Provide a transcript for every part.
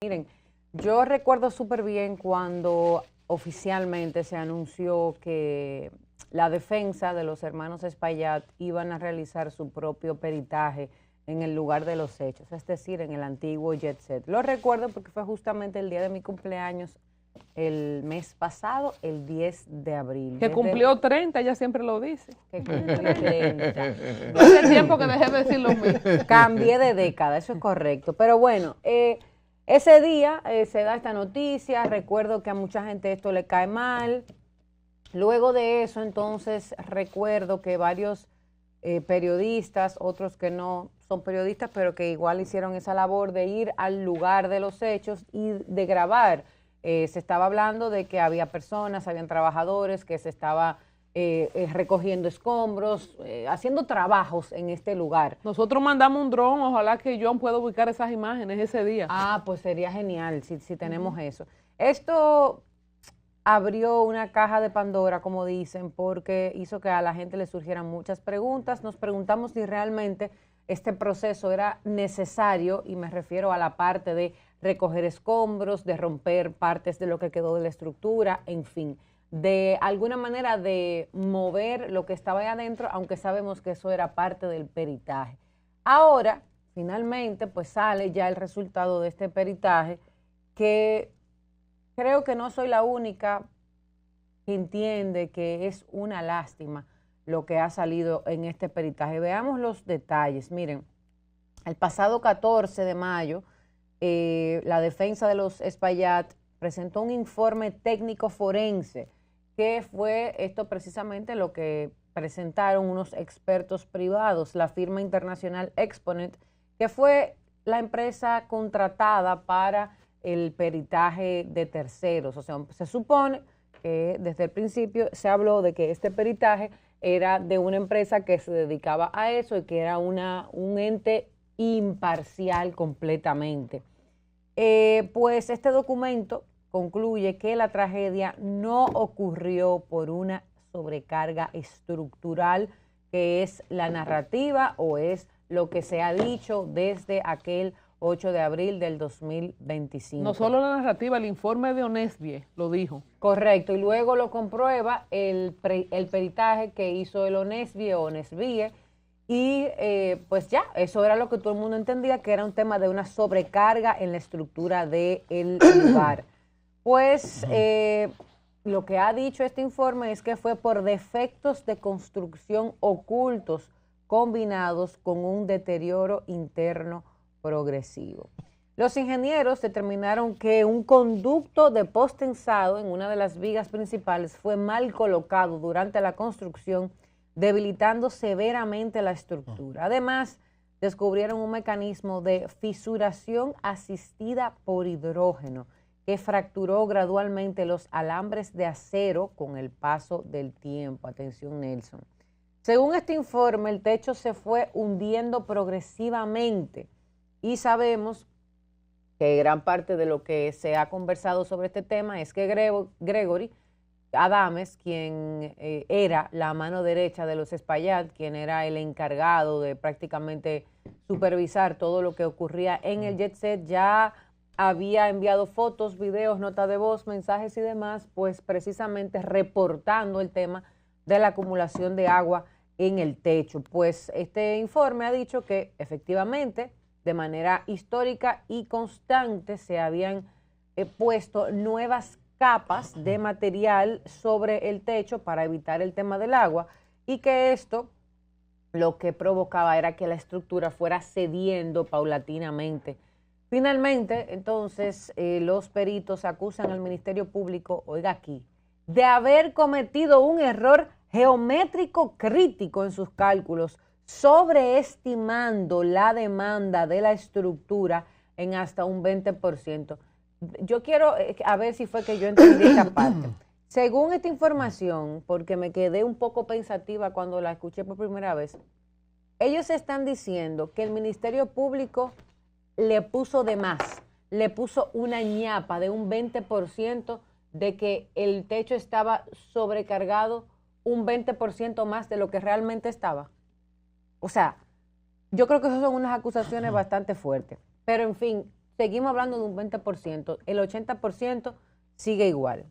Miren, yo recuerdo súper bien cuando oficialmente se anunció que la defensa de los hermanos Espaillat iban a realizar su propio peritaje en el lugar de los hechos, es decir, en el antiguo Jet Set. Lo recuerdo porque fue justamente el día de mi cumpleaños, el mes pasado, el 10 de abril. Que cumplió 30, ella siempre lo dice. Que cumplí 30. Hace tiempo que dejé de decir lo mismo. Cambié de década, eso es correcto. Pero bueno, ese día se da esta noticia, recuerdo que a mucha gente esto le cae mal. Luego de eso, entonces, recuerdo que varios periodistas, otros que no son periodistas, pero que igual hicieron esa labor de ir al lugar de los hechos y de grabar. Se estaba hablando de que había personas, habían trabajadores, que se estaba recogiendo escombros, haciendo trabajos en este lugar. Nosotros mandamos un dron, ojalá que John pueda ubicar esas imágenes ese día. Ah, pues sería genial si tenemos eso. Esto abrió una caja de Pandora, como dicen, porque hizo que a la gente le surgieran muchas preguntas. Nos preguntamos si realmente este proceso era necesario, y me refiero a la parte de recoger escombros, de romper partes de lo que quedó de la estructura, en fin, de alguna manera de mover lo que estaba ahí adentro, aunque sabemos que eso era parte del peritaje. Ahora, finalmente, pues sale ya el resultado de este peritaje, que creo que no soy la única que entiende que es una lástima lo que ha salido en este peritaje. Veamos los detalles. Miren, el pasado 14 de mayo, la defensa de los Espaillat presentó un informe técnico forense, que fue esto precisamente lo que presentaron unos expertos privados, la firma internacional Exponent, que fue la empresa contratada para el peritaje de terceros. O sea, se supone que desde el principio se habló de que este peritaje era de una empresa que se dedicaba a eso y que era un ente imparcial completamente. Pues este documento concluye que la tragedia no ocurrió por una sobrecarga estructural, que es la narrativa o es lo que se ha dicho desde aquel 8 de abril del 2025. No solo la narrativa, el informe de Onesbie lo dijo. Correcto, y luego lo comprueba el peritaje que hizo el Onesbie, y pues ya, eso era lo que todo el mundo entendía, que era un tema de una sobrecarga en la estructura del lugar. Pues lo que ha dicho este informe es que fue por defectos de construcción ocultos combinados con un deterioro interno progresivo. Los ingenieros determinaron que un conducto de postensado en una de las vigas principales fue mal colocado durante la construcción, debilitando severamente la estructura. Además, descubrieron un mecanismo de fisuración asistida por hidrógeno que fracturó gradualmente los alambres de acero con el paso del tiempo. Atención, Nelson. Según este informe, el techo se fue hundiendo progresivamente, y sabemos que gran parte de lo que se ha conversado sobre este tema es que Gregory Adames, quien era la mano derecha de los Espaillat, quien era el encargado de prácticamente supervisar todo lo que ocurría en el Jet Set, ya había enviado fotos, videos, notas de voz, mensajes y demás, pues precisamente reportando el tema de la acumulación de agua en el techo. Pues este informe ha dicho que efectivamente, de manera histórica y constante, se habían puesto nuevas capas de material sobre el techo para evitar el tema del agua, y que esto lo que provocaba era que la estructura fuera cediendo paulatinamente. Finalmente, entonces, los peritos acusan al Ministerio Público, oiga aquí, de haber cometido un error geométrico crítico en sus cálculos, sobreestimando la demanda de la estructura en hasta un 20%. Yo quiero a ver si fue que yo entendí esta parte. Según esta información, porque me quedé un poco pensativa cuando la escuché por primera vez, ellos están diciendo que el Ministerio Público le puso de más, le puso una ñapa de un 20% de que el techo estaba sobrecargado un 20% más de lo que realmente estaba. O sea, yo creo que esas son unas acusaciones bastante fuertes. Pero en fin, seguimos hablando de un 20%, el 80% sigue igual.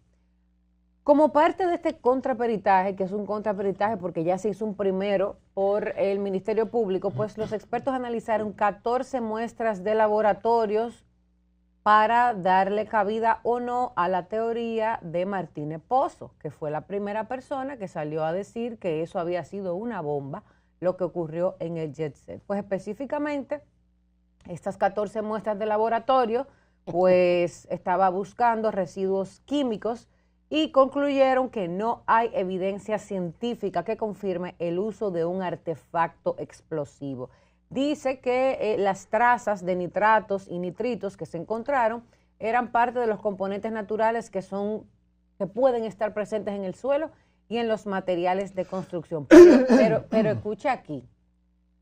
Como parte de este contraperitaje, que es un contraperitaje porque ya se hizo un primero por el Ministerio Público, pues los expertos analizaron 14 muestras de laboratorios para darle cabida o no a la teoría de Martínez Pozo, que fue la primera persona que salió a decir que eso había sido una bomba, lo que ocurrió en el Jet Set. Pues específicamente, estas 14 muestras de laboratorio, pues estaba buscando residuos químicos y concluyeron que no hay evidencia científica que confirme el uso de un artefacto explosivo. Dice que las trazas de nitratos y nitritos que se encontraron eran parte de los componentes naturales que pueden estar presentes en el suelo y en los materiales de construcción. Pero escucha aquí.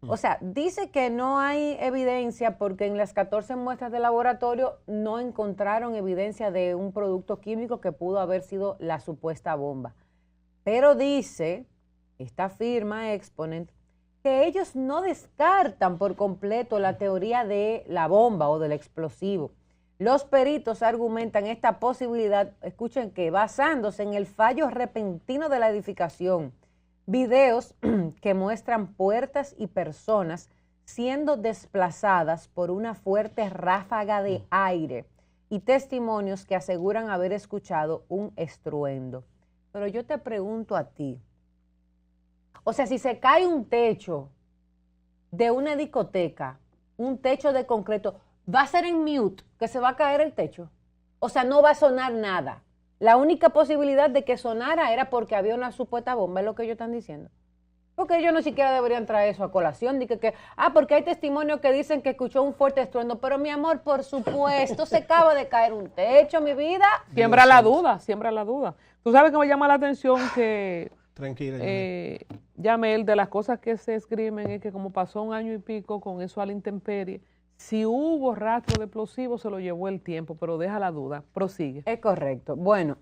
O sea, dice que no hay evidencia porque en las 14 muestras de laboratorio no encontraron evidencia de un producto químico que pudo haber sido la supuesta bomba. Pero dice, esta firma Exponent, que ellos no descartan por completo la teoría de la bomba o del explosivo. Los peritos argumentan esta posibilidad, escuchen que, basándose en el fallo repentino de la edificación, videos que muestran puertas y personas siendo desplazadas por una fuerte ráfaga de aire y testimonios que aseguran haber escuchado un estruendo. Pero yo te pregunto a ti, o sea, si se cae un techo de una discoteca, un techo de concreto, va a ser en mute que se va a caer el techo. O sea, no va a sonar nada. La única posibilidad de que sonara era porque había una supuesta bomba, es lo que ellos están diciendo. Porque ellos no siquiera deberían traer eso a colación. Porque hay testimonios que dicen que escuchó un fuerte estruendo. Pero mi amor, por supuesto, se acaba de caer un techo, mi vida. Siembra la duda, siembra la duda. Tú sabes que me llama la atención que... Tranquila. Yamel, de las cosas que se escriben es que como pasó 1 año y pico con eso a la intemperie, si hubo rastro de explosivos se lo llevó el tiempo, pero deja la duda, prosigue. Es correcto. Bueno,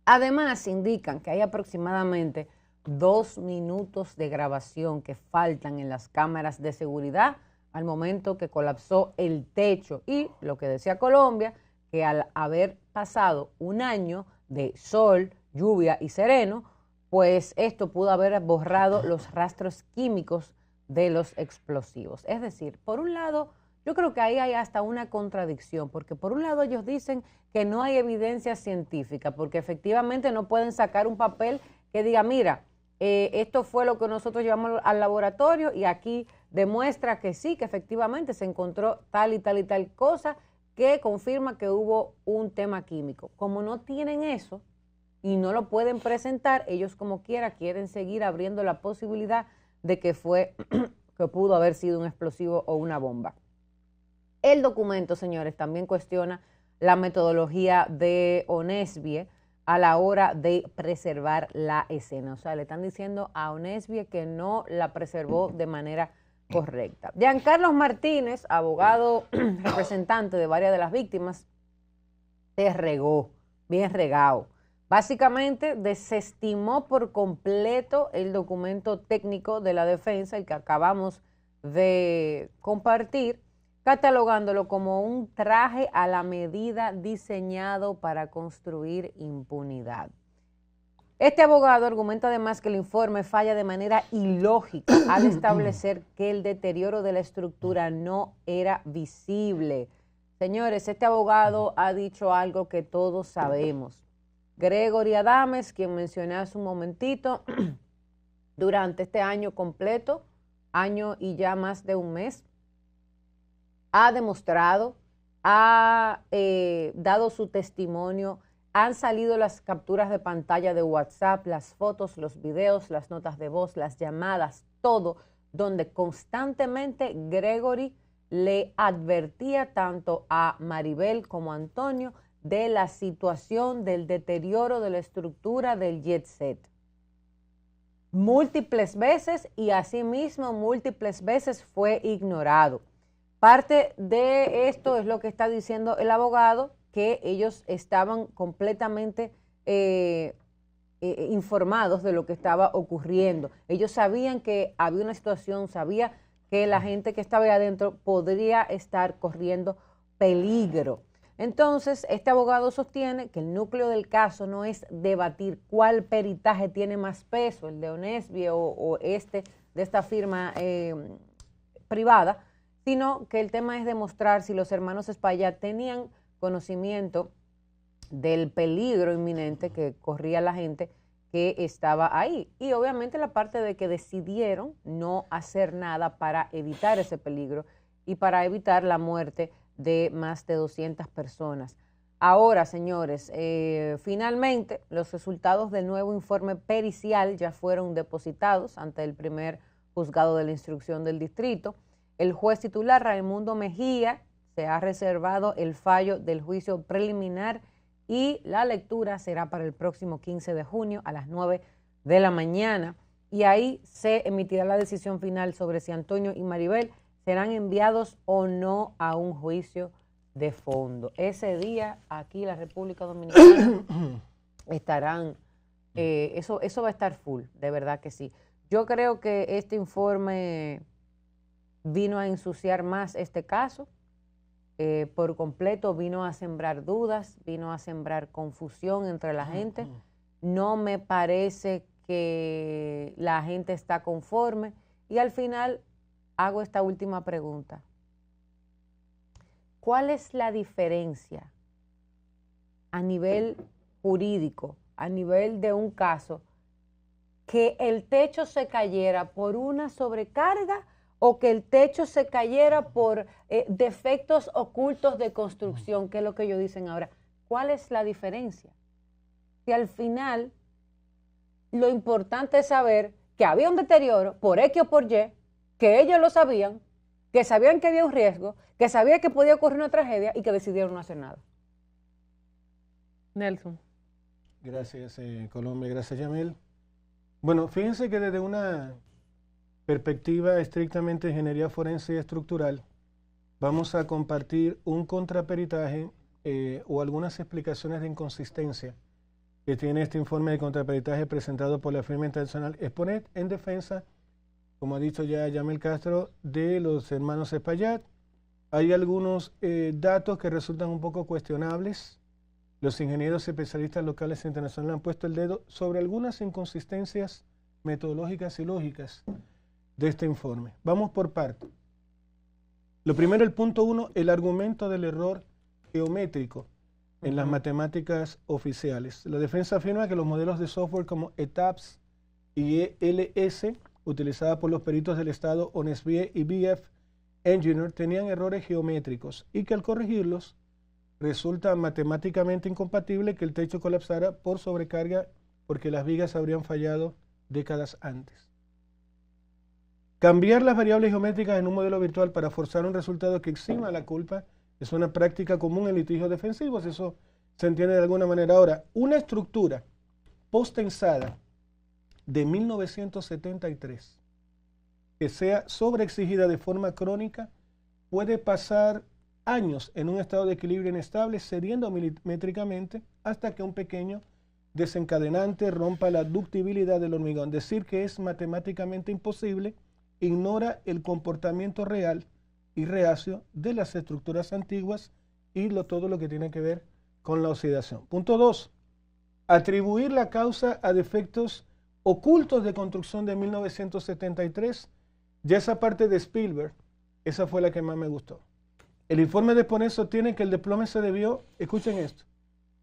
además indican que hay aproximadamente 2 minutos de grabación que faltan en las cámaras de seguridad al momento que colapsó el techo y lo que decía Colombia, que al haber pasado 1 año de sol, lluvia y sereno, pues esto pudo haber borrado los rastros químicos de los explosivos. Es decir, por un lado, yo creo que ahí hay hasta una contradicción, porque por un lado ellos dicen que no hay evidencia científica, porque efectivamente no pueden sacar un papel que diga, mira, esto fue lo que nosotros llevamos al laboratorio y aquí demuestra que sí, que efectivamente se encontró tal y tal y tal cosa que confirma que hubo un tema químico. Como no tienen eso y no lo pueden presentar, ellos como quiera quieren seguir abriendo la posibilidad de que que pudo haber sido un explosivo o una bomba. El documento, señores, también cuestiona la metodología de Honesbie a la hora de preservar la escena. O sea, le están diciendo a Honesbie que no la preservó de manera correcta. Giancarlos Martínez, abogado representante de varias de las víctimas, se regó, bien regado. Básicamente desestimó por completo el documento técnico de la defensa, el que acabamos de compartir, catalogándolo como un traje a la medida diseñado para construir impunidad. Este abogado argumenta además que el informe falla de manera ilógica al establecer que el deterioro de la estructura no era visible. Señores, este abogado ha dicho algo que todos sabemos. Gregory Adames, quien mencioné hace un momentito, durante este año completo, año y ya más de un mes, ha demostrado, ha dado su testimonio, han salido las capturas de pantalla de WhatsApp, las fotos, los videos, las notas de voz, las llamadas, todo, donde constantemente Gregory le advertía tanto a Maribel como a Antonio de la situación del deterioro de la estructura del Jet Set. Múltiples veces y asimismo múltiples veces fue ignorado. Parte de esto es lo que está diciendo el abogado, que ellos estaban completamente informados de lo que estaba ocurriendo. Ellos sabían que había una situación, que la gente que estaba ahí adentro podría estar corriendo peligro. Entonces, este abogado sostiene que el núcleo del caso no es debatir cuál peritaje tiene más peso, el de Honesbie o este de esta firma privada, sino que el tema es demostrar si los hermanos Espaillat tenían conocimiento del peligro inminente que corría la gente que estaba ahí. Y obviamente la parte de que decidieron no hacer nada para evitar ese peligro y para evitar la muerte de más de 200 personas. Ahora, señores, finalmente los resultados del nuevo informe pericial ya fueron depositados ante el primer juzgado de la instrucción del distrito. El juez titular Raimundo Mejía se ha reservado el fallo del juicio preliminar y la lectura será para el próximo 15 de junio a las 9 de la mañana. Y ahí se emitirá la decisión final sobre si Antonio y Maribel serán enviados o no a un juicio de fondo. Ese día aquí en la República Dominicana estarán, eso va a estar full, de verdad que sí. Yo creo que este informe vino a ensuciar más este caso por completo, vino a sembrar dudas, vino a sembrar confusión entre la gente. No me parece que la gente está conforme y al final hago esta última pregunta. ¿Cuál es la diferencia a nivel jurídico, a nivel de un caso, que el techo se cayera por una sobrecarga o que el techo se cayera por defectos ocultos de construcción, que es lo que ellos dicen ahora? ¿Cuál es la diferencia? Si al final lo importante es saber que había un deterioro por X o por Y, que ellos lo sabían, que sabían que había un riesgo, que sabían que podía ocurrir una tragedia y que decidieron no hacer nada. Nelson. Gracias, Colombia. Gracias, Yamel. Bueno, fíjense que desde una perspectiva estrictamente de ingeniería forense y estructural, vamos a compartir un contraperitaje o algunas explicaciones de inconsistencia que tiene este informe de contraperitaje presentado por la firma internacional Exponet en defensa, como ha dicho ya Yamel Castro, de los hermanos Espaillat. Hay algunos datos que resultan un poco cuestionables. Los ingenieros especialistas locales e internacionales han puesto el dedo sobre algunas inconsistencias metodológicas y lógicas de este informe. Vamos por parte. Lo primero, el punto 1, el argumento del error geométrico en las matemáticas oficiales. La defensa afirma que los modelos de software como ETAPS y ELS, utilizadas por los peritos del Estado Honesbie y BF Engineer, tenían errores geométricos y que al corregirlos resulta matemáticamente incompatible que el techo colapsara por sobrecarga porque las vigas habrían fallado décadas antes. Cambiar las variables geométricas en un modelo virtual para forzar un resultado que exima la culpa es una práctica común en litigios defensivos, eso se entiende de alguna manera. Ahora, una estructura post-tensada de 1973 que sea sobreexigida de forma crónica puede pasar años en un estado de equilibrio inestable, cediendo milimétricamente hasta que un pequeño desencadenante rompa la ductibilidad del hormigón. Decir que es matemáticamente imposible ignora el comportamiento real y reacio de las estructuras antiguas y todo lo que tiene que ver con la oxidación. Punto 2. Atribuir la causa a defectos ocultos de construcción de 1973. Ya esa parte de Spielberg, esa fue la que más me gustó. El informe de Exponet sostiene que el desplome se debió, escuchen esto,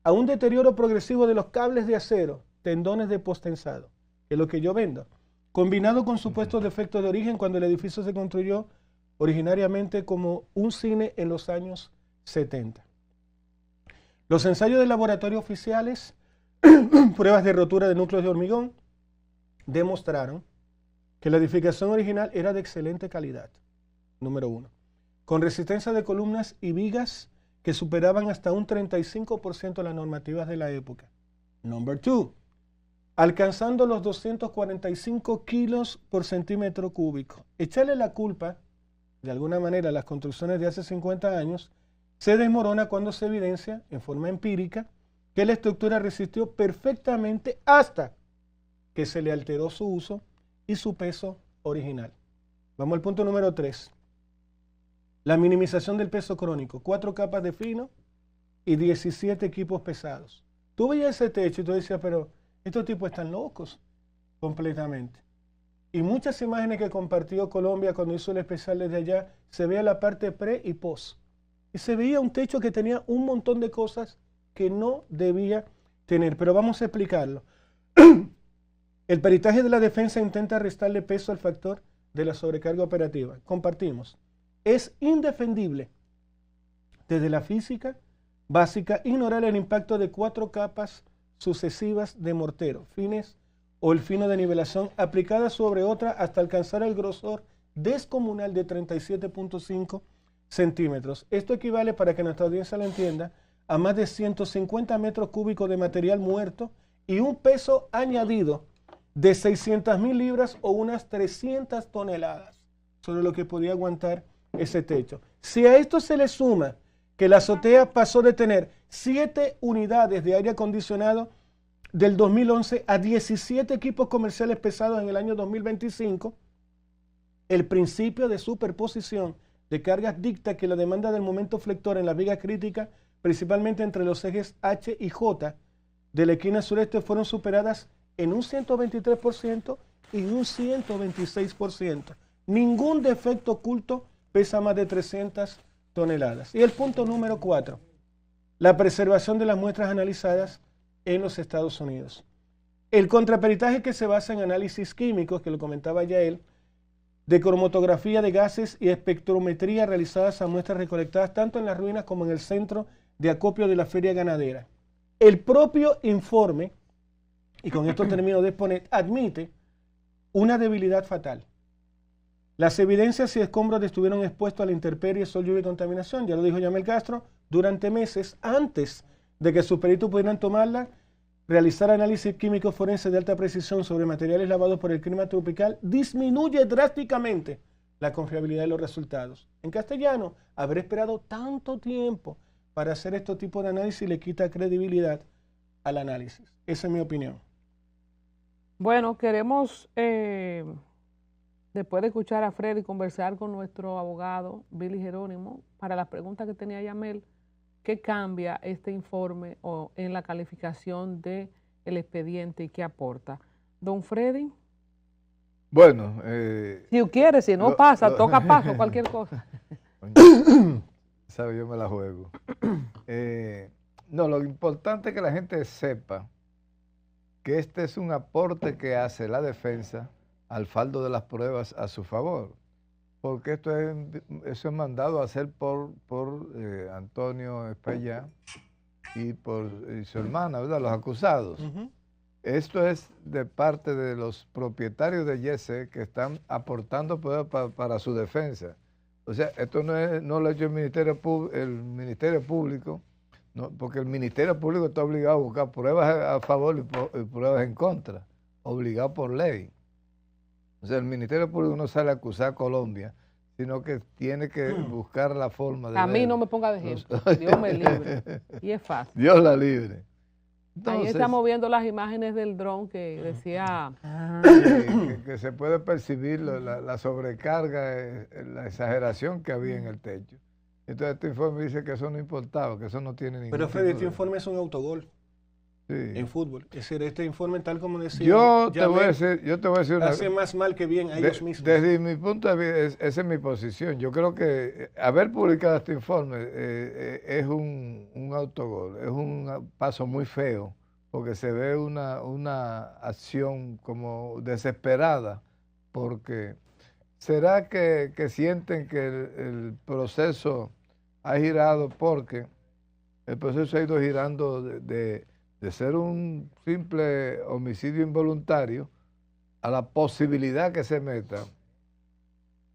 a un deterioro progresivo de los cables de acero, tendones de posttensado, que es lo que yo vendo, combinado con supuestos defectos de origen cuando el edificio se construyó originariamente como un cine en los años 70. Los ensayos de laboratorio oficiales, pruebas de rotura de núcleos de hormigón, demostraron que la edificación original era de excelente calidad, número 1, con resistencia de columnas y vigas que superaban hasta un 35% las normativas de la época. Number 2, alcanzando los 245 kilos por centímetro cúbico. Echarle la culpa, de alguna manera, a las construcciones de hace 50 años, se desmorona cuando se evidencia, en forma empírica, que la estructura resistió perfectamente hasta que se le alteró su uso y su peso original. Vamos al punto número 3. La minimización del peso crónico. 4 capas de fino y 17 equipos pesados. Tú veías ese techo y tú decías, pero estos tipos están locos completamente. Y muchas imágenes que compartió Colombia cuando hizo el especial desde allá, se veía la parte pre y post. Y se veía un techo que tenía un montón de cosas que no debía tener. Pero vamos a explicarlo. El peritaje de la defensa intenta restarle peso al factor de la sobrecarga operativa. Compartimos. Es indefendible desde la física básica ignorar el impacto de 4 capas sucesivas de mortero, fines o el fino de nivelación aplicada sobre otra hasta alcanzar el grosor descomunal de 37.5 centímetros. Esto equivale, para que nuestra audiencia lo entienda, a más de 150 metros cúbicos de material muerto y un peso añadido de 600.000 libras o unas 300 toneladas sobre lo que podía aguantar ese techo. Si a esto se le suma que la azotea pasó de tener 7 unidades de aire acondicionado del 2011 a 17 equipos comerciales pesados en el año 2025, el principio de superposición de cargas dicta que la demanda del momento flector en la viga crítica, principalmente entre los ejes H y J de la esquina sureste, fueron superadas en un 123% y un 126%. Ningún defecto oculto pesa más de 300 toneladas. Y el punto número 4, la preservación de las muestras analizadas en los Estados Unidos. El contraperitaje, que se basa en análisis químicos, que lo comentaba ya él, de cromatografía de gases y espectrometría realizadas a muestras recolectadas tanto en las ruinas como en el centro de acopio de la feria ganadera. El propio informe, y con esto termino de exponer, admite una debilidad fatal. Las evidencias y escombros estuvieron expuestos a la intemperie, sol, lluvia y contaminación, ya lo dijo Yamel Castro, durante meses antes de que sus peritos pudieran tomarla. Realizar análisis químicos forenses de alta precisión sobre materiales lavados por el clima tropical disminuye drásticamente la confiabilidad de los resultados. En castellano, haber esperado tanto tiempo para hacer este tipo de análisis le quita credibilidad al análisis. Esa es mi opinión. Bueno, queremos, después de escuchar a Freddy, conversar con nuestro abogado, Billy Jerónimo, para las preguntas que tenía Yamel. ¿Qué cambia este informe o en la calificación del expediente y qué aporta? Don Freddy. Bueno, si quiere, si no pasa, toca paso, cualquier cosa. Sabe, yo me la juego. No, lo importante es que la gente sepa que este es un aporte que hace la defensa al faldo de las pruebas a su favor. Porque eso es mandado a hacer por Antonio Espaillá y por su hermana, ¿verdad? Los acusados. Esto es de parte de los propietarios de YC que están aportando pruebas para su defensa. O sea, esto no lo ha hecho el Ministerio Público, no, porque el Ministerio Público está obligado a buscar pruebas a favor y pruebas en contra, obligado por ley. O sea, el Ministerio Público no sale a acusar a Colombia, sino que tiene que buscar la forma de... A mí no me ponga de ejemplo, Dios me libre. Y es fácil. Dios la libre. Entonces, ahí estamos viendo las imágenes del dron que decía... que se puede percibir la sobrecarga, la exageración que había en el techo. Entonces este informe dice que eso no importaba, que eso no tiene ningún... Pero Freddy, este informe es un autogol. Sí. En fútbol. Es decir, este informe, tal como decía, yo te voy a decir una, hace más mal que bien a ellos mismos. Desde mi punto de vista, esa es mi posición. Yo creo que haber publicado este informe es un autogol, es un paso muy feo, porque se ve una acción como desesperada, porque ¿será que sienten que el proceso ha girado? Porque el proceso ha ido girando de ser un simple homicidio involuntario a la posibilidad que se metan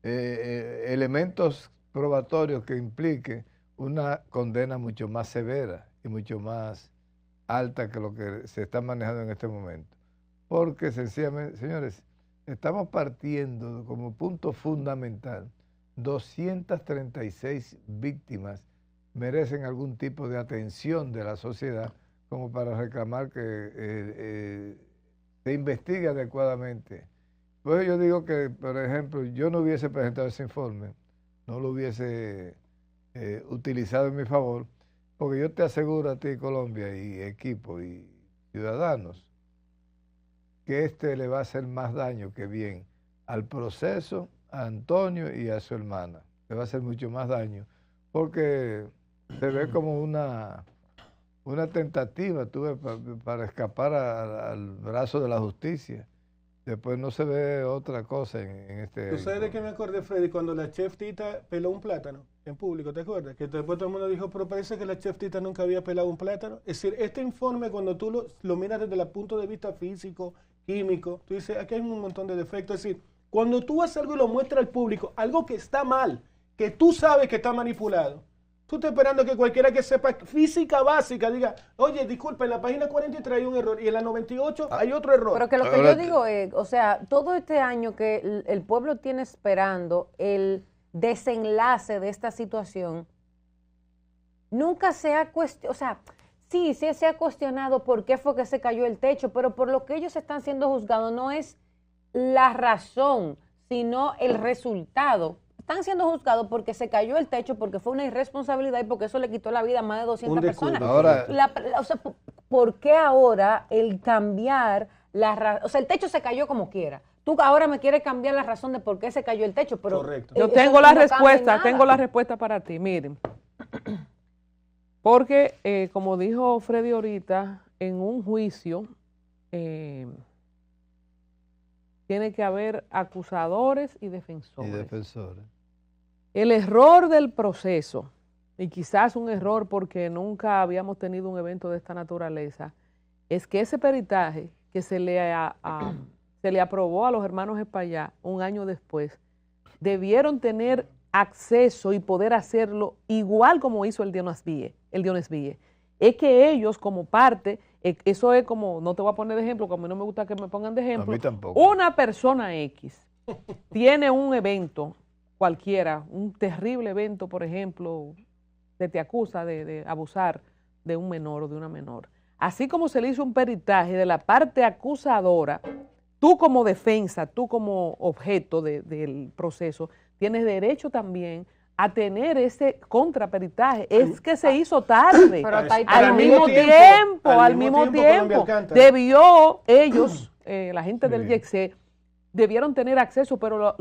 elementos probatorios que impliquen una condena mucho más severa y mucho más alta que lo que se está manejando en este momento. Porque sencillamente, señores, estamos partiendo como punto fundamental, 236 víctimas merecen algún tipo de atención de la sociedad como para reclamar que se investigue adecuadamente. Pues yo digo que, por ejemplo, yo no hubiese presentado ese informe, no lo hubiese utilizado en mi favor, porque yo te aseguro a ti, Colombia, y equipo, y ciudadanos, que este le va a hacer más daño que bien al proceso, a Antonio y a su hermana. Le va a hacer mucho más daño, porque se ve como una tentativa para escapar al brazo de la justicia. Después no se ve otra cosa en este... ¿Tú sabes de qué me acordé, Freddy? Cuando la chef Tita peló un plátano en público, ¿te acuerdas? Que después todo el mundo dijo, pero parece que la chef Tita nunca había pelado un plátano. Es decir, este informe, cuando tú lo miras desde el punto de vista físico, químico, tú dices, aquí hay un montón de defectos. Es decir, cuando tú haces algo y lo muestras al público, algo que está mal, que tú sabes que está manipulado, tú estás esperando que cualquiera que sepa física básica diga, oye, disculpa, en la página 43 hay un error y en la 98 hay otro error. Pero que lo que yo digo es, o sea, todo este año que el pueblo tiene esperando el desenlace de esta situación, nunca se ha cuestionado, o sea, sí se ha cuestionado por qué fue que se cayó el techo, pero por lo que ellos están siendo juzgados no es la razón, sino el resultado. Están siendo juzgados porque se cayó el techo, porque fue una irresponsabilidad y porque eso le quitó la vida a más de 200 personas. Ahora, o sea, ¿por qué ahora el cambiar o sea, el techo se cayó como quiera? Tú ahora me quieres cambiar la razón de por qué se cayó el techo, pero... Correcto. Yo tengo la respuesta para ti, miren. Porque, como dijo Freddy ahorita, en un juicio tiene que haber acusadores y defensores. El error del proceso, y quizás un error porque nunca habíamos tenido un evento de esta naturaleza, es que ese peritaje que se le aprobó a los hermanos Espaillá un año después, debieron tener acceso y poder hacerlo igual como hizo el Dionis Ville. Es que ellos como parte, eso es como, no te voy a poner de ejemplo, como a mí no me gusta que me pongan de ejemplo, a mí tampoco. Una persona X tiene un evento cualquiera, un terrible evento, por ejemplo, se te acusa de abusar de un menor o de una menor. Así como se le hizo un peritaje de la parte acusadora, tú como defensa, tú como objeto del proceso, tienes derecho también a tener ese contraperitaje. Es que se hizo tarde. Pero al mismo tiempo, debió ellos, la gente del YECSE, debieron tener acceso, pero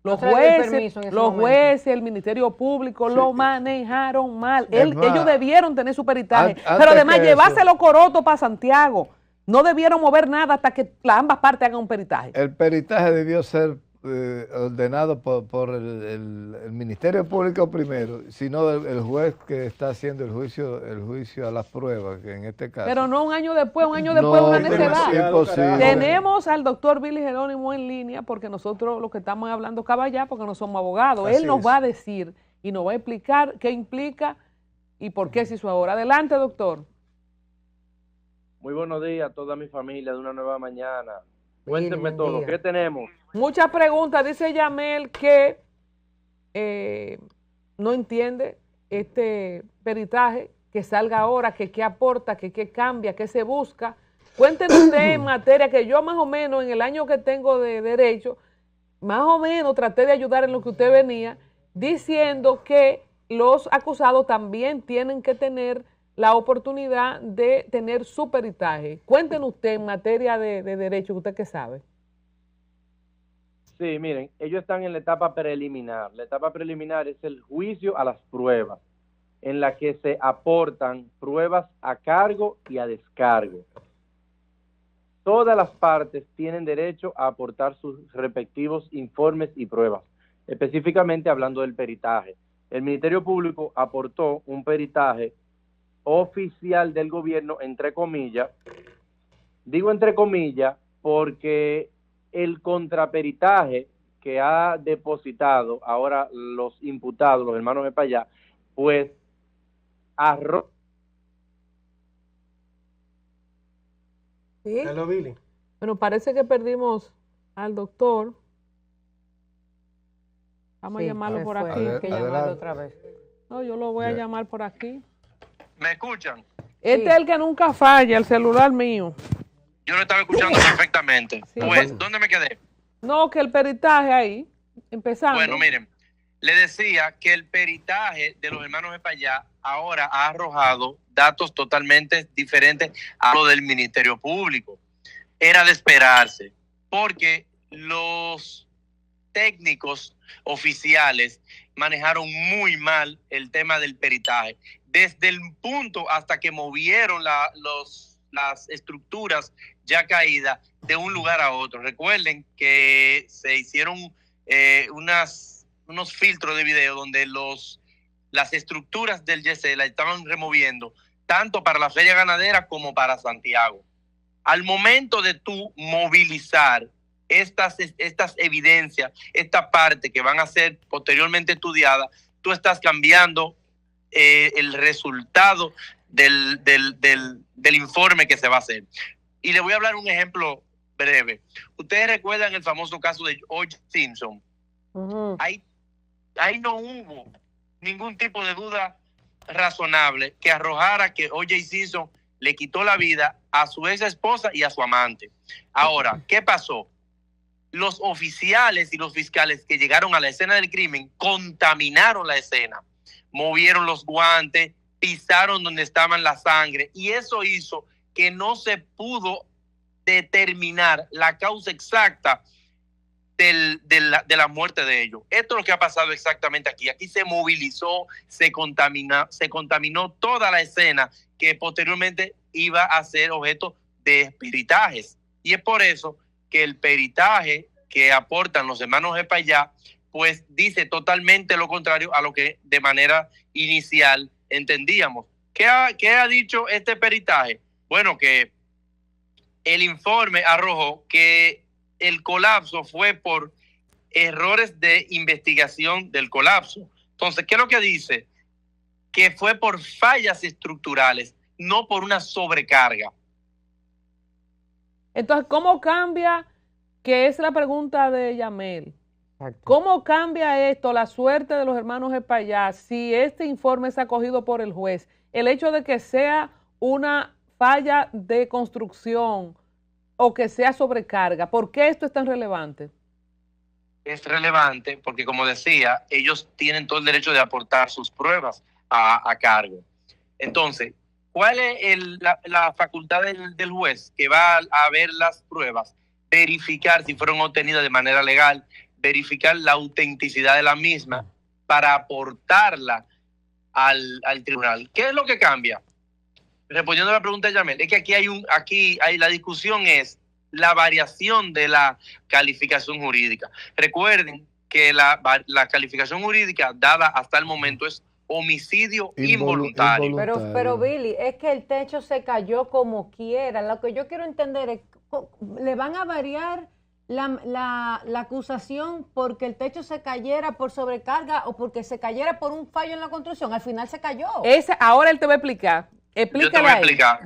los jueces, el Ministerio Público lo manejaron mal. Ellos debieron tener su peritaje, pero además llevárselo coroto para Santiago. No debieron mover nada hasta que ambas partes hagan un peritaje. El peritaje debió ser ordenado por el Ministerio Público primero, sino el juez que está haciendo el juicio a las pruebas, que en este caso. Pero no un año después una necedad. Tenemos al doctor Billy Jerónimo en línea, porque nosotros lo que estamos hablando caballá, porque no somos abogados. Él nos va a decir y nos va a explicar qué implica y por qué se hizo ahora. Adelante, doctor. Muy buenos días a toda mi familia de una nueva mañana. Cuéntenme todo, ¿qué tenemos? Muchas preguntas. Dice Yamel que no entiende este peritaje, que salga ahora, que qué aporta, que qué cambia, qué se busca. Cuéntenos usted en materia que yo más o menos en el año que tengo de derecho, más o menos traté de ayudar en lo que usted venía, diciendo que los acusados también tienen que tener la oportunidad de tener su peritaje. Cuéntenos usted en materia de derecho, usted qué sabe. Sí, miren, ellos están en la etapa preliminar. La etapa preliminar es el juicio a las pruebas, en la que se aportan pruebas a cargo y a descargo. Todas las partes tienen derecho a aportar sus respectivos informes y pruebas, específicamente hablando del peritaje. El Ministerio Público aportó un peritaje oficial del gobierno, entre comillas. Digo entre comillas porque el contraperitaje que ha depositado ahora los imputados, los hermanos de Espaillá, pues ¿Sí? Bueno, parece que perdimos al doctor. Vamos a llamarlo por aquí. Hay que llamarlo otra vez. No, yo lo voy a llamar por aquí. ¿Me escuchan? Este es el que nunca falla, el celular mío. Yo lo estaba escuchando perfectamente. Sí. Pues, ¿dónde me quedé? No, que el peritaje ahí, empezando. Bueno, miren, le decía que el peritaje de los hermanos Espaillá ahora ha arrojado datos totalmente diferentes a lo del Ministerio Público. Era de esperarse, porque los técnicos oficiales manejaron muy mal el tema del peritaje. Desde el punto hasta que movieron las estructuras ya caídas de un lugar a otro. Recuerden que se hicieron unos filtros de video donde las estructuras del YC la estaban removiendo, tanto para la feria ganadera como para Santiago. Al momento de tú movilizar estas evidencias, esta parte que van a ser posteriormente estudiadas, tú estás cambiando el resultado del informe que se va a hacer. Y le voy a hablar un ejemplo breve. Ustedes recuerdan el famoso caso de O.J. Simpson. Ahí no hubo ningún tipo de duda razonable que arrojara que O.J. Simpson le quitó la vida a su ex esposa y a su amante. Ahora, ¿qué pasó? Los oficiales y los fiscales que llegaron a la escena del crimen contaminaron la escena, movieron los guantes, pisaron donde estaban la sangre, y eso hizo que no se pudo determinar la causa exacta de la muerte de ellos. Esto es lo que ha pasado exactamente aquí. Aquí se movilizó, se contaminó toda la escena que posteriormente iba a ser objeto de peritajes. Y es por eso que el peritaje que aportan los hermanos Espaillá, pues dice totalmente lo contrario a lo que de manera inicial entendíamos. ¿Qué ha dicho este peritaje? Bueno, que el informe arrojó que el colapso fue por errores de investigación del colapso. Entonces, ¿qué es lo que dice? Que fue por fallas estructurales, no por una sobrecarga. Entonces, ¿cómo cambia? Que es la pregunta de Yamel. ¿Cómo cambia esto la suerte de los hermanos Espaillá si este informe es acogido por el juez? El hecho de que sea una falla de construcción o que sea sobrecarga, ¿por qué esto es tan relevante? Es relevante porque, como decía, ellos tienen todo el derecho de aportar sus pruebas a cargo. Entonces, ¿cuál es la facultad del juez que va a ver las pruebas? Verificar si fueron obtenidas de manera legal, verificar la autenticidad de la misma para aportarla al tribunal. ¿Qué es lo que cambia? Respondiendo a la pregunta de Yamel, es que aquí la discusión es la variación de la calificación jurídica. Recuerden que la calificación jurídica dada hasta el momento es homicidio involuntario. Pero Billy, es que el techo se cayó como quiera. Lo que yo quiero entender es, ¿le van a variar la acusación porque el techo se cayera por sobrecarga o porque se cayera por un fallo en la construcción? Al final se cayó. Ahora él te va a explicar. Yo te voy a explicar.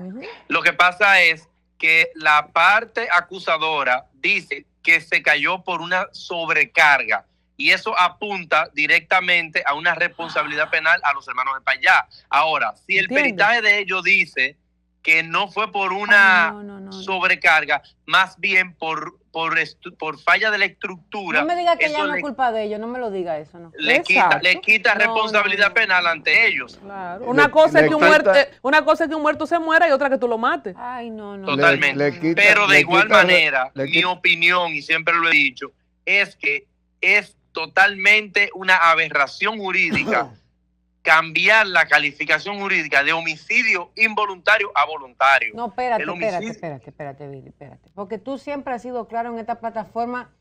Lo que pasa es que la parte acusadora dice que se cayó por una sobrecarga y eso apunta directamente a una responsabilidad penal a los hermanos Espaillá. Ahora, si el peritaje de ellos dice que no fue por una sobrecarga, más bien por falla de la estructura. No me diga que ya no es culpa de ellos, no me lo diga eso, ¿no? Le quita responsabilidad penal ante ellos. Claro. Una cosa es que un muerto se muera y otra que tú lo mates. Ay, no. Totalmente. Pero de igual manera, mi opinión, y siempre lo he dicho, es que es totalmente una aberración jurídica cambiar la calificación jurídica de homicidio involuntario a voluntario. No, espérate, Billy, espérate. Porque tú siempre has sido claro en esta plataforma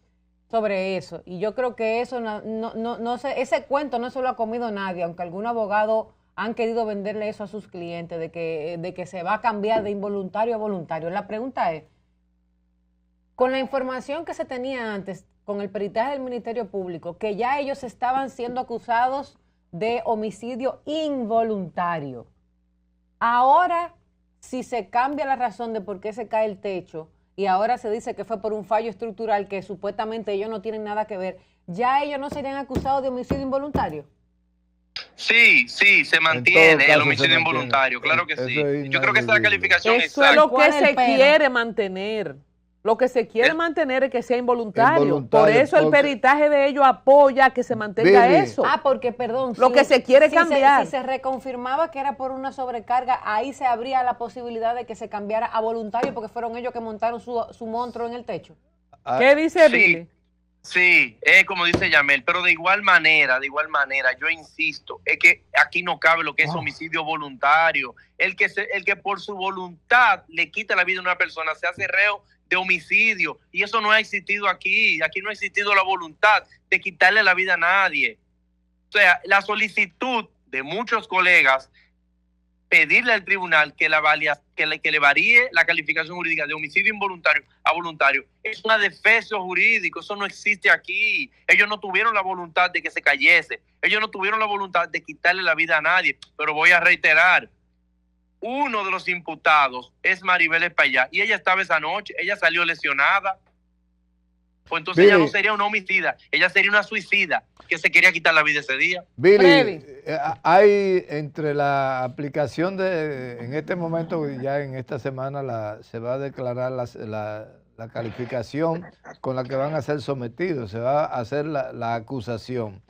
sobre eso. Y yo creo que eso no sé, ese cuento no se lo ha comido nadie, aunque algún abogado han querido venderle eso a sus clientes, de que se va a cambiar de involuntario a voluntario. La pregunta es, con la información que se tenía antes, con el peritaje del Ministerio Público, que ya ellos estaban siendo acusados de homicidio involuntario. Ahora, si se cambia la razón de por qué se cae el techo y ahora se dice que fue por un fallo estructural que supuestamente ellos no tienen nada que ver, ¿ya ellos no serían acusados de homicidio involuntario? Sí, se mantiene el homicidio involuntario, claro que sí. Yo creo que esa es la calificación exacta. Eso es lo que se pero quiere mantener. Lo que se quiere mantener es que sea involuntario. Por eso el peritaje de ellos apoya que se mantenga eso. Porque, perdón, lo que se quiere cambiar. Si se reconfirmaba que era por una sobrecarga, ahí se abría la posibilidad de que se cambiara a voluntario porque fueron ellos que montaron su monstruo en el techo. ¿Qué dice Billy? Sí, es como dice Yamel, pero de igual manera, yo insisto, es que aquí no cabe lo que es homicidio voluntario. El que por su voluntad le quita la vida a una persona se hace reo de homicidio, y eso no ha existido aquí no ha existido la voluntad de quitarle la vida a nadie. O sea, la solicitud de muchos colegas pedirle al tribunal que le varíe la calificación jurídica de homicidio involuntario a voluntario es un adefesio jurídico, eso no existe aquí. Ellos no tuvieron la voluntad de que se cayese, ellos no tuvieron la voluntad de quitarle la vida a nadie, pero voy a reiterar, uno de los imputados es Maribel Espaillá y ella estaba esa noche, ella salió lesionada. Pues entonces ella no sería una homicida, ella sería una suicida que se quería quitar la vida ese día. Billy, hay entre la aplicación en este momento, ya en esta semana se va a declarar la calificación con la que van a ser sometidos, se va a hacer la acusación.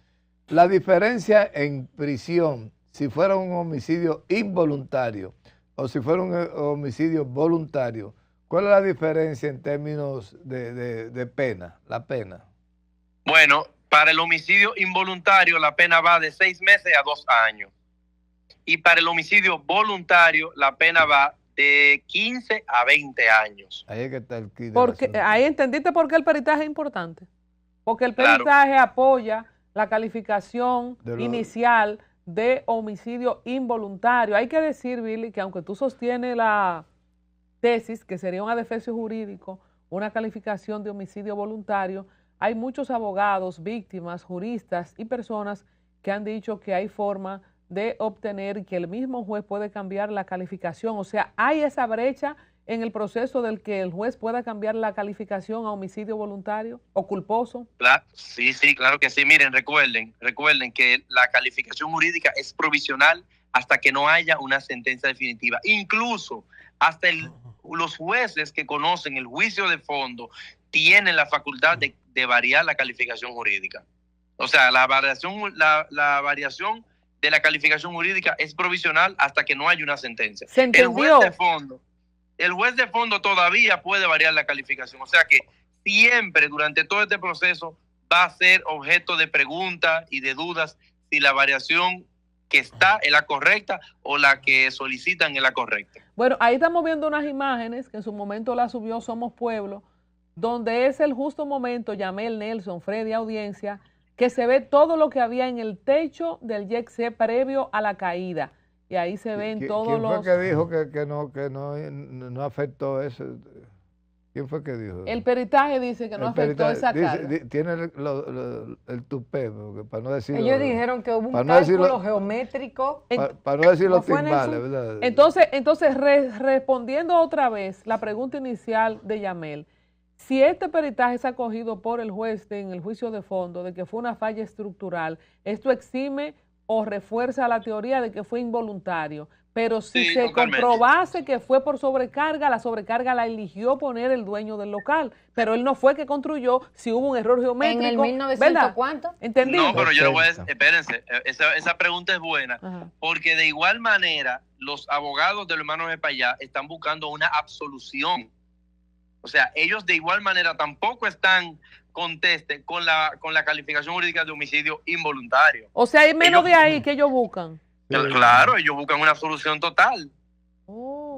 La diferencia en prisión, si fuera un homicidio involuntario o si fuera un homicidio voluntario, ¿cuál es la diferencia en términos de pena, la pena? Bueno, para el homicidio involuntario la pena va de 6 meses a 2 años. Y para el homicidio voluntario la pena va de 15 a 20 años. Ahí es que está el kit. Ahí entendiste por qué el peritaje es importante. Porque el peritaje apoya la calificación inicial de homicidio involuntario. Hay que decir, Billy, que aunque tú sostienes la tesis, que sería un adefesio jurídico, una calificación de homicidio voluntario, hay muchos abogados, víctimas, juristas y personas que han dicho que hay forma de obtener y que el mismo juez puede cambiar la calificación. O sea, hay esa brecha en el proceso del que el juez pueda cambiar la calificación a homicidio voluntario o culposo. Sí, claro que sí. Miren, recuerden que la calificación jurídica es provisional hasta que no haya una sentencia definitiva. Incluso hasta los jueces que conocen el juicio de fondo tienen la facultad de variar la calificación jurídica. O sea, la variación de la calificación jurídica es provisional hasta que no haya una sentencia. ¿Se entendió? El juez de fondo todavía puede variar la calificación. O sea que siempre durante todo este proceso va a ser objeto de preguntas y de dudas si la variación que está es la correcta o la que solicitan es la correcta. Bueno, ahí estamos viendo unas imágenes que en su momento la subió Somos Pueblo, donde es el justo momento, Yamel, Nelson, Freddy, audiencia, que se ve todo lo que había en el techo del YEC previo a la caída. Y ahí se ven todos los... ¿Quién fue que dijo que no afectó eso? ¿Quién fue que dijo? El peritaje dice que no afectó esa carga. Tiene el tupé, para no decirlo... Ellos dijeron que hubo un cálculo geométrico. Para no decir los timbales, ¿verdad? Entonces respondiendo otra vez la pregunta inicial de Yamel, si este peritaje es acogido por el juez en el juicio de fondo de que fue una falla estructural, esto exime o refuerza la teoría de que fue involuntario. Pero si se comprobase que fue por sobrecarga, la sobrecarga la eligió poner el dueño del local. Pero él no fue que construyó, si hubo un error geométrico. ¿En el 1900 cuánto? ¿Entendido? No, pero yo le voy a decir, espérense, esa pregunta es buena. Ajá. Porque de igual manera, los abogados de los hermanos Espaillá están buscando una absolución. O sea, ellos de igual manera tampoco están conteste con la calificación jurídica de homicidio involuntario. O sea, hay menos de ahí que ellos buscan. Claro, ellos buscan una solución total.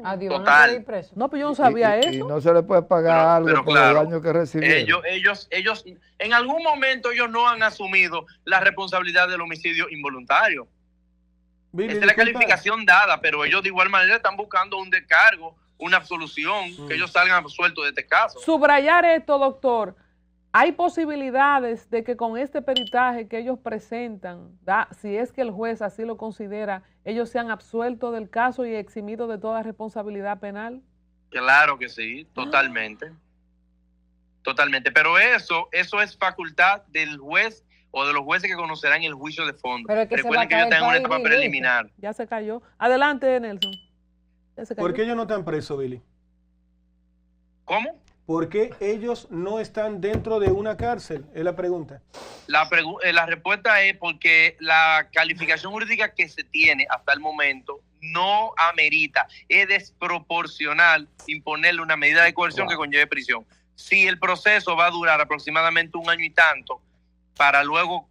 Adiós, total. No, pero yo no sabía eso. Y no se le puede pagar algo por el daño que recibieron. Ellos, en algún momento ellos no han asumido la responsabilidad del homicidio involuntario. Esa es la calificación dada, pero ellos de igual manera están buscando un descargo, una absolución, que ellos salgan sueltos de este caso. Subrayar esto, doctor. ¿Hay posibilidades de que con este peritaje que ellos presentan, si es que el juez así lo considera, ellos sean absueltos del caso y eximidos de toda responsabilidad penal? Claro que sí, totalmente. Totalmente. Pero eso es facultad del juez o de los jueces que conocerán el juicio de fondo. Pero es que Recuerden que ellos están en una etapa preliminar. Ya se cayó. Adelante, Nelson. Ya se cayó. ¿Por qué ellos no están presos, Billy? ¿Cómo? ¿Por qué ellos no están dentro de una cárcel? Es la pregunta. La respuesta es porque la calificación jurídica que se tiene hasta el momento no amerita, es desproporcional imponerle una medida de coerción que conlleve prisión. Si el proceso va a durar aproximadamente 1 año y tanto para luego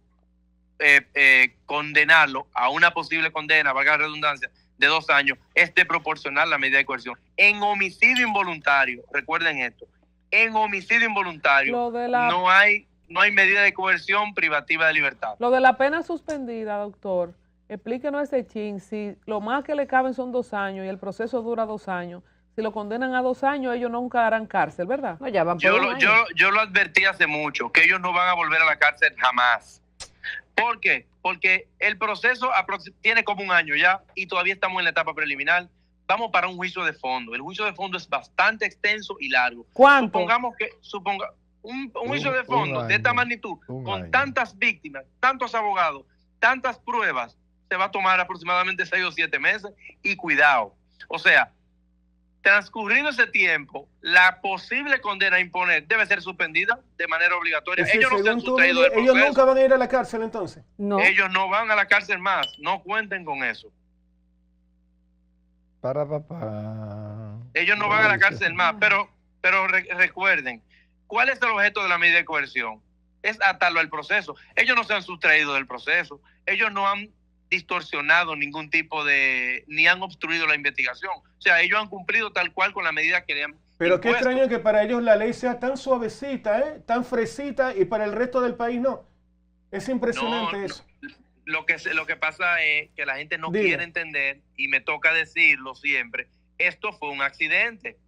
condenarlo a una posible condena, valga la redundancia, de 2 años, es desproporcional la medida de coerción. En homicidio involuntario, recuerden esto, en homicidio involuntario no hay medida de coerción privativa de libertad. Lo de la pena suspendida, doctor, explíquenos ese chin. Si lo más que le caben son 2 años y el proceso dura 2 años, si lo condenan a 2 años, ellos nunca harán cárcel, ¿verdad? No, ya van por un año. Yo lo advertí hace mucho, que ellos no van a volver a la cárcel jamás. ¿Por qué? Porque el proceso tiene como 1 año ya y todavía estamos en la etapa preliminar. Vamos para un juicio de fondo. El juicio de fondo es bastante extenso y largo. ¿Cuánto? Suponga un juicio de fondo de esta magnitud, con tantas víctimas, tantos abogados, tantas pruebas, se va a tomar aproximadamente 6 o 7 meses. Y cuidado, o sea, transcurrido ese tiempo, la posible condena a imponer debe ser suspendida de manera obligatoria. Sí, ellos no se han sustraído del ellos proceso. nunca van a ir a la cárcel entonces. No. Ellos no van a la cárcel más, no cuenten con eso. Ellos no van a la cárcel más, pero recuerden, ¿cuál es el objeto de la medida de coerción? Es atarlo al proceso. Ellos no se han sustraído del proceso, ellos no han distorsionado ningún tipo ni han obstruido la investigación. O sea, ellos han cumplido tal cual con la medida que le han Pero impuesto. qué extraño que para ellos la ley sea tan suavecita, tan fresita, y para el resto del país no. Es impresionante eso. Lo que pasa es que la gente no quiere entender, y me toca decirlo siempre, esto fue un accidente.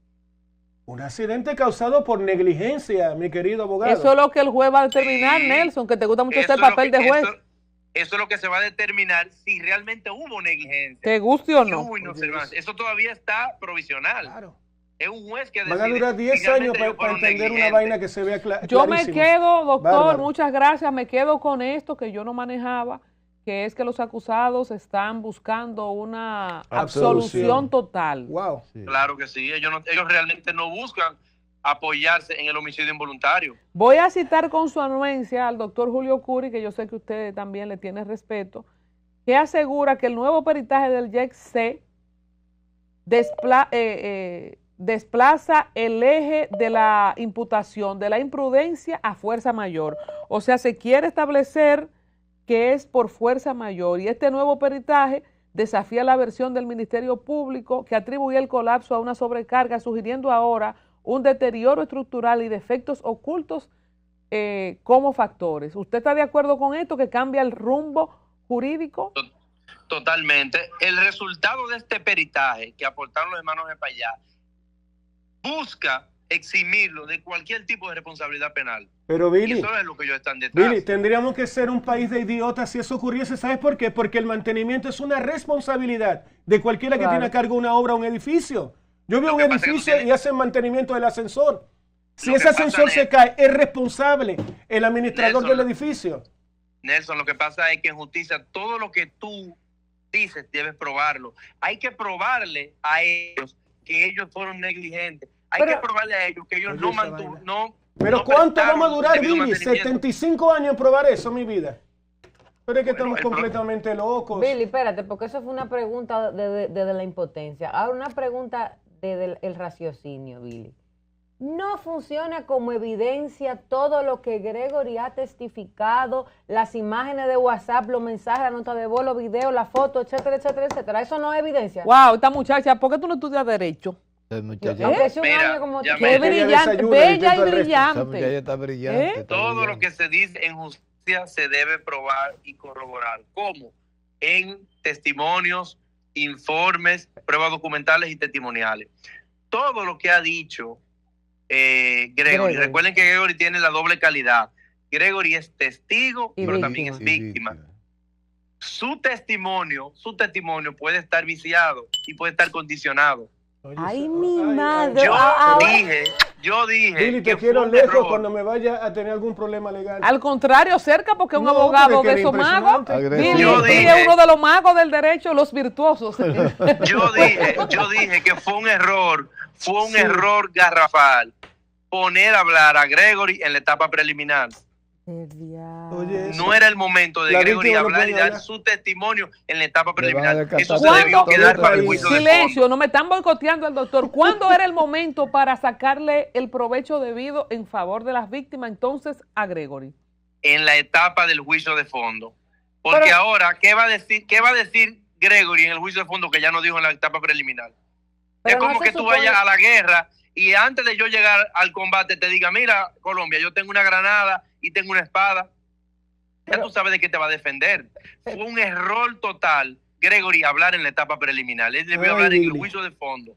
Un accidente causado por negligencia, mi querido abogado. Eso es lo que el juez va a determinar, sí. Nelson, que te gusta mucho ese papel de juez. Eso es lo que se va a determinar si realmente hubo negligencia. ¿Te guste o no? Eso todavía está provisional. Claro. Es un juez que decide. Van a durar 10 años para entender una vaina que se vea clarísima. Yo me quedo, doctor, muchas gracias, me quedo con esto que yo no manejaba, que es que los acusados están buscando una absolución total. Wow. Sí. Claro que sí, ellos realmente no buscan apoyarse en el homicidio involuntario. Voy a citar con su anuencia al doctor Julio Curi, que yo sé que usted también le tiene respeto, que asegura que el nuevo peritaje del JEC-C desplaza el eje de la imputación de la imprudencia a fuerza mayor. O sea, se quiere establecer que es por fuerza mayor, y este nuevo peritaje desafía la versión del Ministerio Público que atribuye el colapso a una sobrecarga, sugiriendo ahora un deterioro estructural y defectos ocultos como factores. ¿Usted está de acuerdo con esto, que cambia el rumbo jurídico? Totalmente. El resultado de este peritaje que aportaron los hermanos de Payá busca eximirlo de cualquier tipo de responsabilidad penal. Pero Billy, y eso es lo que ellos están detrás. Billy, tendríamos que ser un país de idiotas si eso ocurriese. ¿Sabes por qué? Porque el mantenimiento es una responsabilidad de cualquiera que tiene a cargo una obra o un edificio. Yo veo un edificio y hacen mantenimiento del ascensor. Si ese ascensor se cae, es responsable el administrador del edificio. Nelson, lo que pasa es que en justicia todo lo que tú dices debes probarlo. Hay que probarle a ellos que ellos fueron negligentes. Hay que probarle a ellos que ellos no Pero ¿cuánto vamos a durar, Billy? 75 años en probar eso, mi vida. Pero es que estamos completamente locos. Billy, espérate, porque eso fue una pregunta desde la impotencia. Ahora una pregunta desde el raciocinio, Billy. ¿No funciona como evidencia todo lo que Gregory ha testificado, las imágenes de WhatsApp, los mensajes, la nota de voz, los videos, las fotos, etcétera, etcétera, etcétera? ¿Eso no es evidencia? Wow, esta muchacha, ¿por qué tú no estudias Derecho? Qué brillante, bella y brillante. Ella está brillante. Todo lo que se dice en justicia se debe probar y corroborar. ¿Cómo? En testimonios, informes, pruebas documentales y testimoniales. Todo lo que ha dicho Gregory. Recuerden que Gregory tiene la doble calidad. Gregory es testigo, pero también es víctima. Su testimonio puede estar viciado y puede estar condicionado. Ay, mi madre. Yo dije Billy, te que quiero fue un lejos error. cuando me vaya a tener algún problema legal. Al contrario, cerca, porque es un No, abogado porque de esos magos. impresionante. Yo Billy dije- es uno de los magos del derecho, los virtuosos. Yo dije que fue un error garrafal poner a hablar a Gregory en la etapa preliminar. Oye, No era el momento de La Gregory víctima no hablar y puede dar hablar. su testimonio en la etapa Le van a preliminar. descartar Eso se todo debió el quedar para el país. juicio de Silencio, fondo. no me están boicoteando al doctor. ¿Cuándo era el momento para sacarle el provecho debido en favor de las víctimas entonces a Gregory? En la etapa del juicio de fondo. Porque Pero- ahora, ¿qué va a decir Gregory en el juicio de fondo que ya no dijo en la etapa preliminar? Pero es como no se que tú supone- vayas a la guerra y antes de yo llegar al combate te diga, mira, Colombia, yo tengo una granada y tengo una espada. Ya Pero- tú sabes de qué te va a defender. Fue un error total, Gregory, hablar en la etapa preliminar. Él debió Ay, hablar en el Billy. juicio de fondo.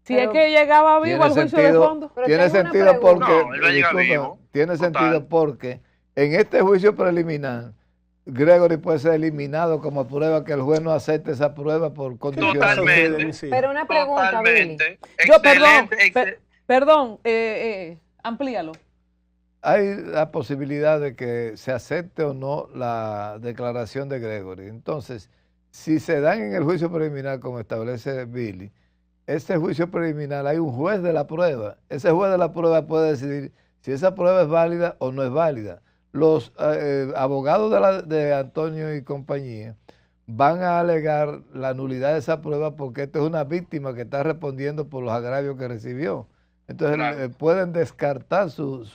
Si Pero- es que llegaba vivo al juicio de fondo. Pero Tiene tengo una sentido pregunta. porque No, él va a llegar vivo. tiene Total. sentido porque en este juicio preliminar Gregory puede ser eliminado como prueba que el juez no acepte esa prueba por condiciones. Totalmente. Pero una pregunta, Billy. Totalmente. Yo, perdón, Excelente. perdón, amplíalo. Hay la posibilidad de que se acepte o no la declaración de Gregory. Entonces, si se dan en el juicio preliminar, como establece Billy, ese juicio preliminar hay un juez de la prueba. Ese juez de la prueba puede decidir si esa prueba es válida o no es válida. Los abogados de Antonio y compañía van a alegar la nulidad de esa prueba porque esta es una víctima que está respondiendo por los agravios que recibió. Entonces Claro. pueden descartar sus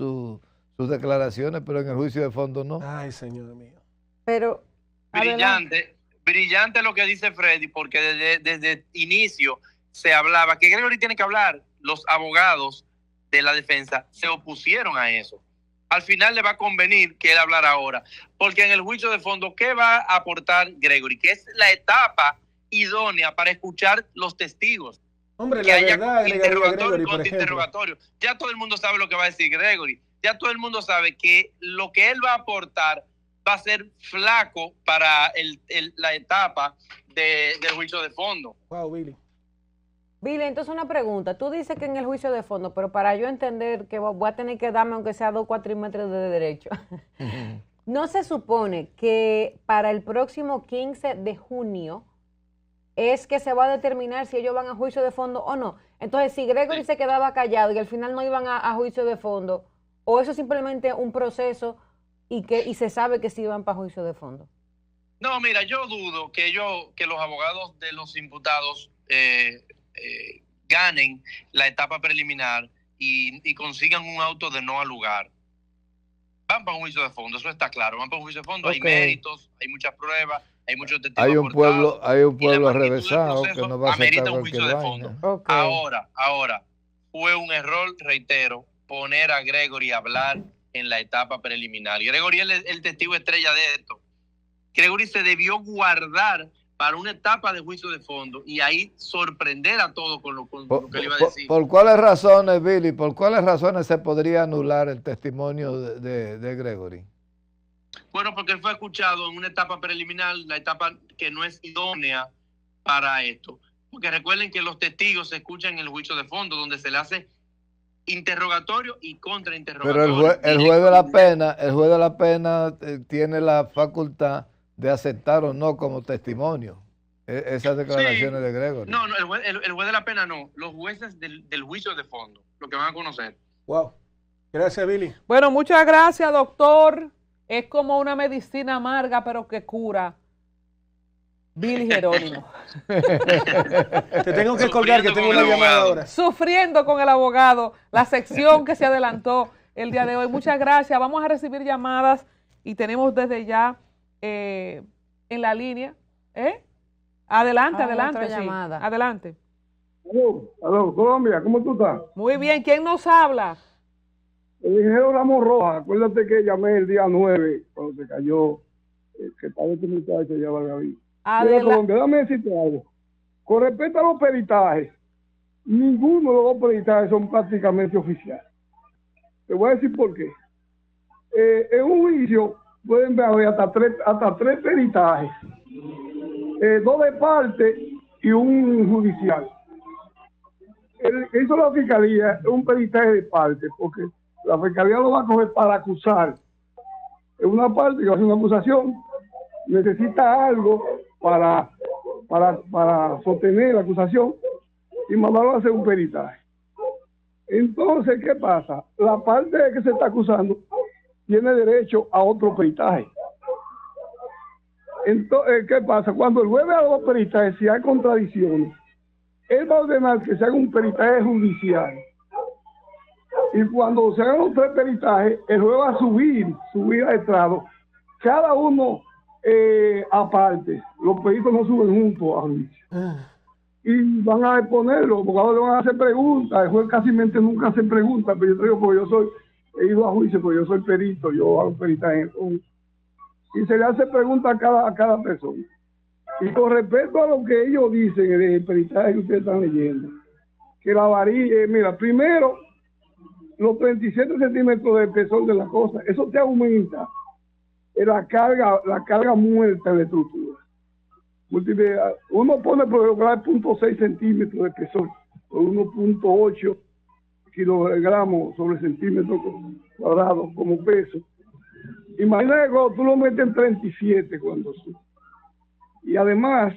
declaraciones, pero en el juicio de fondo no. Ay, señor mío. Pero, adelante. Brillante lo que dice Freddy, porque desde el inicio se hablaba que Gregory tiene que hablar. Los abogados de la defensa se opusieron a eso. Al final le va a convenir que él hablara ahora, porque en el juicio de fondo, ¿qué va a aportar Gregory? Que es la etapa idónea para escuchar los testigos. Hombre, Que la haya verdad agregaría a interrogatorio Gregory, y por ejemplo. contrainterrogatorio. Ya todo el mundo sabe lo que va a decir Gregory. Ya todo el mundo sabe que lo que él va a aportar va a ser flaco para la etapa del juicio de fondo. Wow, Billy. Billy, entonces una pregunta. Tú dices que en el juicio de fondo, pero para yo entender que voy a tener que darme aunque sea 2 cuatrímetros de derecho. ¿No se supone que para el próximo 15 de junio es que se va a determinar si ellos van a juicio de fondo o no? Entonces, si Gregory se quedaba callado y al final no iban a juicio de fondo, o eso es simplemente un proceso y se sabe que sí iban para juicio de fondo. No, mira, yo dudo que los abogados de los imputados ganen la etapa preliminar y consigan un auto de no al lugar. Van para un juicio de fondo, eso está claro. Van para un juicio de fondo, hay Ok. méritos, hay muchas pruebas, hay muchos testigos Hay un pueblo, aportados, hay un y la pueblo magnitud del arrevesado que proceso no va a amerita aceptar un juicio cualquier de fondo. vaina. Ok. Ahora, fue un error, reitero, poner a Gregory a hablar en la etapa preliminar. Gregory es el testigo estrella de esto. Gregory se debió guardar para una etapa de juicio de fondo y ahí sorprender a todos con lo que le iba a decir. ¿Por cuáles razones, Billy? ¿Por cuáles razones se podría anular el testimonio de Gregory? Bueno, porque él fue escuchado en una etapa preliminar, la etapa que no es idónea para esto. Porque recuerden que los testigos se escuchan en el juicio de fondo, donde se le hace interrogatorio y contrainterrogatorio. Pero el juez de la pena tiene la facultad de aceptar o no como testimonio esas declaraciones de Gregory. No, el juez de la pena no. Los jueces del juicio de fondo, lo que van a conocer. Wow. Gracias, Billy. Bueno, muchas gracias, doctor. Es como una medicina amarga, pero que cura. Billy Jerónimo. Te tengo que colgar, que Sufriendo tengo con una el llamada abogado. ahora. Sufriendo con el abogado, la sección que se adelantó el día de hoy. Muchas gracias. Vamos a recibir llamadas y tenemos desde ya en la línea. Adelante, adelante. otra Sí. llamada. Adelante. Aló, Colombia, ¿cómo tú estás? Muy bien. ¿Quién nos habla? El ingeniero Ramos Rojas, acuérdate que llamé el día 9, cuando se cayó, que estaba este muchacho allá en Gaví. Mira, Colombia, déjame decirte algo. Con respecto a los peritajes, ninguno de los dos peritajes son prácticamente oficiales. Te voy a decir por qué. En un juicio pueden haber hasta tres peritajes, 2 de parte y un judicial. el que hizo la fiscalía es un peritaje de parte, porque la fiscalía lo va a coger para acusar. Es una parte que va a hacer una acusación, necesita algo para sostener la acusación y mandarlo a hacer un peritaje. Entonces, ¿qué pasa? La parte que se está acusando tiene derecho a otro peritaje. Entonces, ¿qué pasa? Cuando el juez vea los peritajes, si hay contradicciones, él va a ordenar que se haga un peritaje judicial. Y cuando se hagan los 3 peritajes, el juez va a subir al estrado, cada uno aparte. Los peritos no suben juntos a juicio. Y van a exponer, los abogados le van a hacer preguntas. El juez casi nunca hace preguntas, pero yo te digo, porque he ido a juicio, porque yo soy perito, yo hago peritaje. Y se le hace preguntas a cada persona. Y con respecto a lo que ellos dicen en el peritaje que ustedes están leyendo, que la varilla, mira, primero, los 37 centímetros de espesor de la cosa, eso te aumenta la carga muerta de la estructura. Uno pone por lo general 0.6 centímetros de espesor, o 1.8 kilogramos sobre centímetro cuadrado como peso. Imagínate cuando tú lo metes en 37 cuando sube. Y además,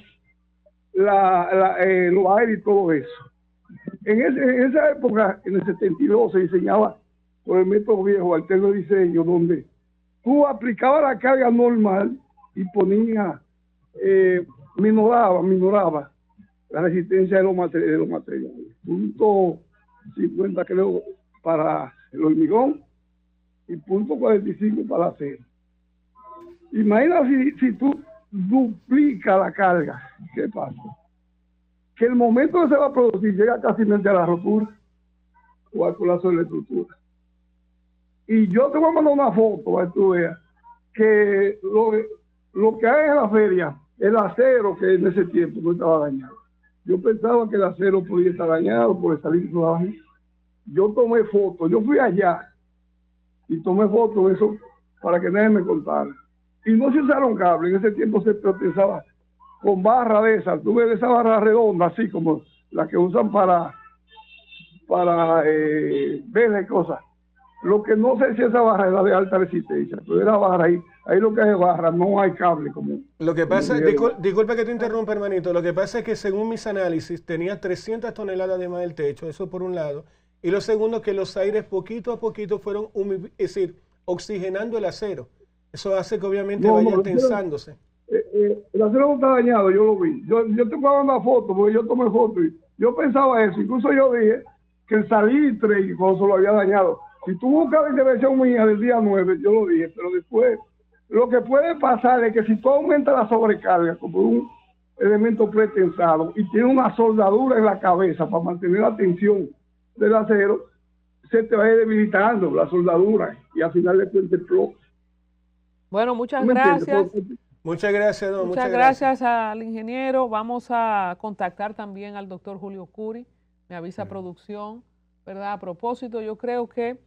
los aires y todo eso. En esa época, en el 72, se diseñaba por el método viejo, alterno diseño, donde tú aplicabas la carga normal y ponías, minoraba la resistencia de los materiales. 0.50 creo para el hormigón y 0.45 para la acero. Imagina si tú duplicas la carga, ¿qué pasa? Que el momento que se va a producir llega casi a la rotura o al colapso de la estructura. Y yo te voy a mandar una foto para que tú veas que lo que hay en la feria, el acero que en ese tiempo no estaba dañado. Yo pensaba que el acero podía estar dañado por salir suave. Yo tomé fotos, yo fui allá y tomé fotos de eso para que nadie me contara. Y no se usaron cables, en ese tiempo se pensaba con barra de esas, tú ves esa barra redonda, así como la que usan para ver cosas. Lo que no sé si esa barra era de alta resistencia, pero era barra ahí lo que hay es barra, no hay cable como. Lo que pasa, disculpa que te interrumpa, hermanito, lo que pasa es que según mis análisis tenía 300 toneladas de más del techo, eso por un lado, y lo segundo que los aires poquito a poquito fueron, oxigenando el acero. Eso hace que obviamente vaya tensándose. El acero no está dañado, yo lo vi. Yo te puedo dar una foto, porque yo tomé foto y yo pensaba eso. Incluso yo dije que el salitre y cosas lo había dañado. Si tú buscas la intervención mía del día 9, yo lo dije, pero después lo que puede pasar es que si tú aumentas la sobrecarga como un elemento pretensado y tiene una soldadura en la cabeza para mantener la tensión del acero, se te va a ir debilitando la soldadura y al final le cuenta explota. Bueno, muchas gracias. Muchas gracias. No, muchas gracias al ingeniero. Vamos a contactar también al doctor Julio Curi, me avisa producción, ¿verdad? A propósito, yo creo que,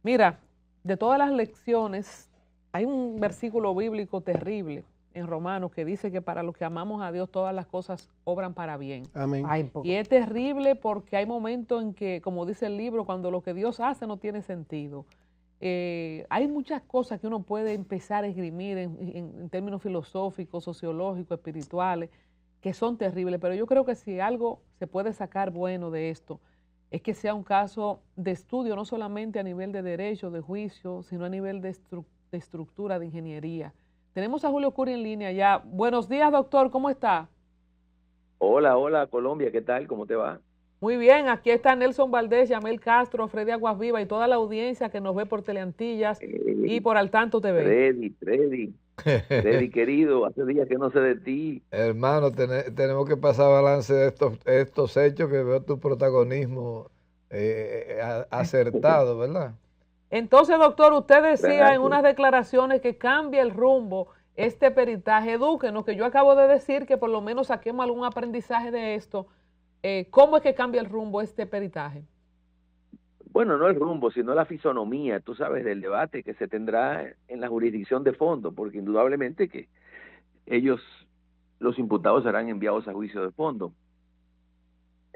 mira, de todas las lecciones, hay un versículo bíblico terrible en Romanos que dice que para los que amamos a Dios todas las cosas obran para bien. Amén. Y es terrible porque hay momentos en que, como dice el libro, cuando lo que Dios hace no tiene sentido. Hay muchas cosas que uno puede empezar a esgrimir en términos filosóficos, sociológicos, espirituales, que son terribles, pero yo creo que si algo se puede sacar bueno de esto, es que sea un caso de estudio, no solamente a nivel de derecho, de juicio, sino a nivel de estructura, de ingeniería. Tenemos a Julio Curi en línea ya. Buenos días, doctor, ¿cómo está? Hola, Colombia, ¿qué tal? ¿Cómo te va? Muy bien, aquí está Nelson Valdés, Yamel Castro, Freddy Aguasviva y toda la audiencia que nos ve por Teleantillas y por Al Tanto TV. Freddy querido, hace días que no sé de ti. Hermano, tenemos que pasar balance de estos hechos, que veo tu protagonismo acertado, ¿verdad? Entonces, doctor, usted decía en unas declaraciones que cambia el rumbo este peritaje. Edúquenos, que yo acabo de decir que por lo menos saquemos algún aprendizaje de esto. ¿Cómo es que cambia el rumbo este peritaje? Bueno, no el rumbo, sino la fisonomía, tú sabes, del debate que se tendrá en la jurisdicción de fondo, porque indudablemente que ellos, los imputados, serán enviados a juicio de fondo.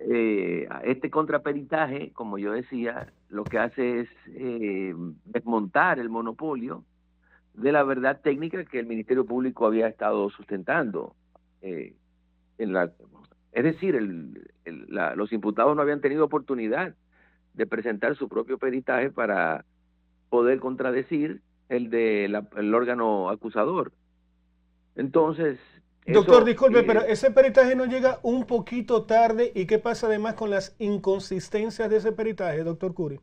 este contraperitaje, como yo decía, lo que hace es desmontar el monopolio de la verdad técnica que el Ministerio Público había estado sustentando. Es decir, los imputados no habían tenido oportunidad de presentar su propio peritaje para poder contradecir el del órgano acusador. Entonces... Doctor, disculpe, pero ese peritaje no llega un poquito tarde. ¿Y qué pasa además con las inconsistencias de ese peritaje, doctor Curi?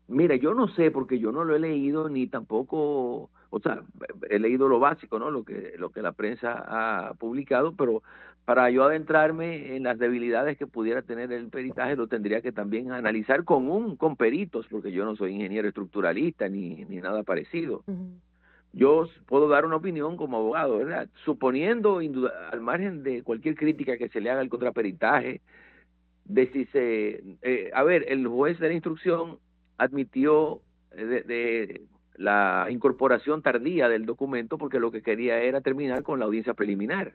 Mira, yo no sé, porque yo no lo he leído ni tampoco, o sea, he leído lo básico, ¿no? Lo que la prensa ha publicado, pero para yo adentrarme en las debilidades que pudiera tener el peritaje, lo tendría que también analizar con peritos, porque yo no soy ingeniero estructuralista ni nada parecido. Yo puedo dar una opinión como abogado, ¿verdad? Suponiendo, al margen de cualquier crítica que se le haga al contraperitaje, de si el juez de la instrucción admitió de la incorporación tardía del documento porque lo que quería era terminar con la audiencia preliminar.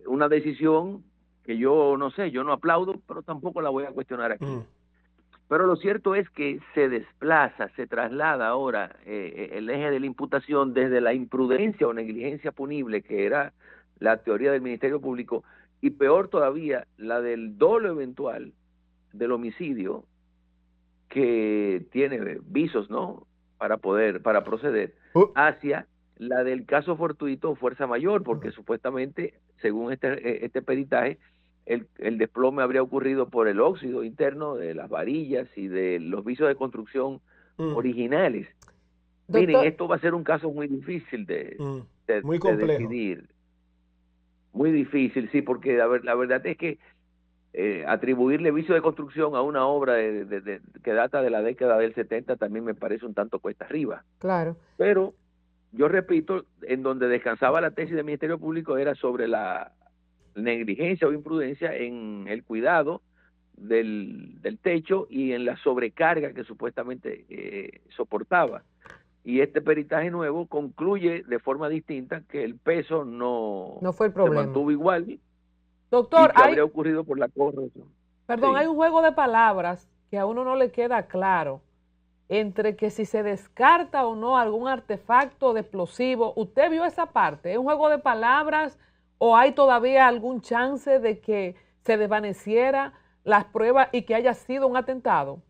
Una decisión que yo no sé, yo no aplaudo, pero tampoco la voy a cuestionar aquí. Pero lo cierto es que se traslada ahora el eje de la imputación desde la imprudencia o negligencia punible, que era la teoría del Ministerio Público, y peor todavía, la del dolo eventual del homicidio, que tiene visos, ¿no?, para proceder, hacia la del caso fortuito o fuerza mayor, porque supuestamente, según este peritaje, el desplome habría ocurrido por el óxido interno de las varillas y de los visos de construcción originales. Doctor, miren, esto va a ser un caso muy difícil de decidir. Muy difícil, sí, porque la verdad es que atribuirle vicio de construcción a una obra que data de la década del 70 también me parece un tanto cuesta arriba. Claro. Pero, yo repito, en donde descansaba la tesis del Ministerio Público era sobre la negligencia o imprudencia en el cuidado del techo y en la sobrecarga que supuestamente soportaba. Y este peritaje nuevo concluye de forma distinta que el peso no fue el problema. Se mantuvo igual. Doctor, y que habría ocurrido por la corrosión. Perdón, sí. Hay un juego de palabras que a uno no le queda claro entre que si se descarta o no algún artefacto de explosivo. ¿Usted vio esa parte? ¿Es un juego de palabras o hay todavía algún chance de que se desvaneciera las pruebas y que haya sido un atentado?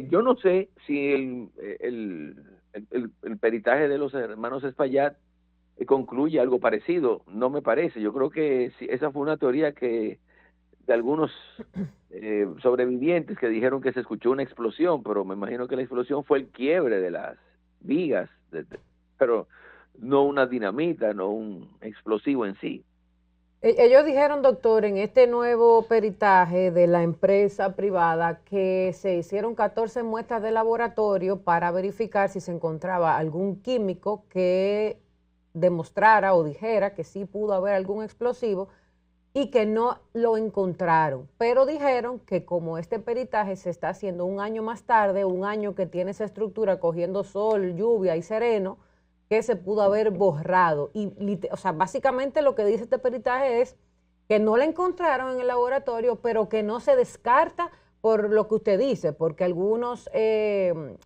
Yo no sé si el peritaje de los hermanos Espaillat concluye algo parecido, no me parece. Yo creo que esa fue una teoría que de algunos sobrevivientes que dijeron que se escuchó una explosión, pero me imagino que la explosión fue el quiebre de las vigas, pero no una dinamita, no un explosivo en sí. Ellos dijeron, doctor, en este nuevo peritaje de la empresa privada que se hicieron 14 muestras de laboratorio para verificar si se encontraba algún químico que demostrara o dijera que sí pudo haber algún explosivo y que no lo encontraron. Pero dijeron que como este peritaje se está haciendo un año más tarde, un año que tiene esa estructura cogiendo sol, lluvia y sereno, que se pudo haber borrado. O sea, básicamente lo que dice este peritaje es que no la encontraron en el laboratorio, pero que no se descarta por lo que usted dice, porque algunos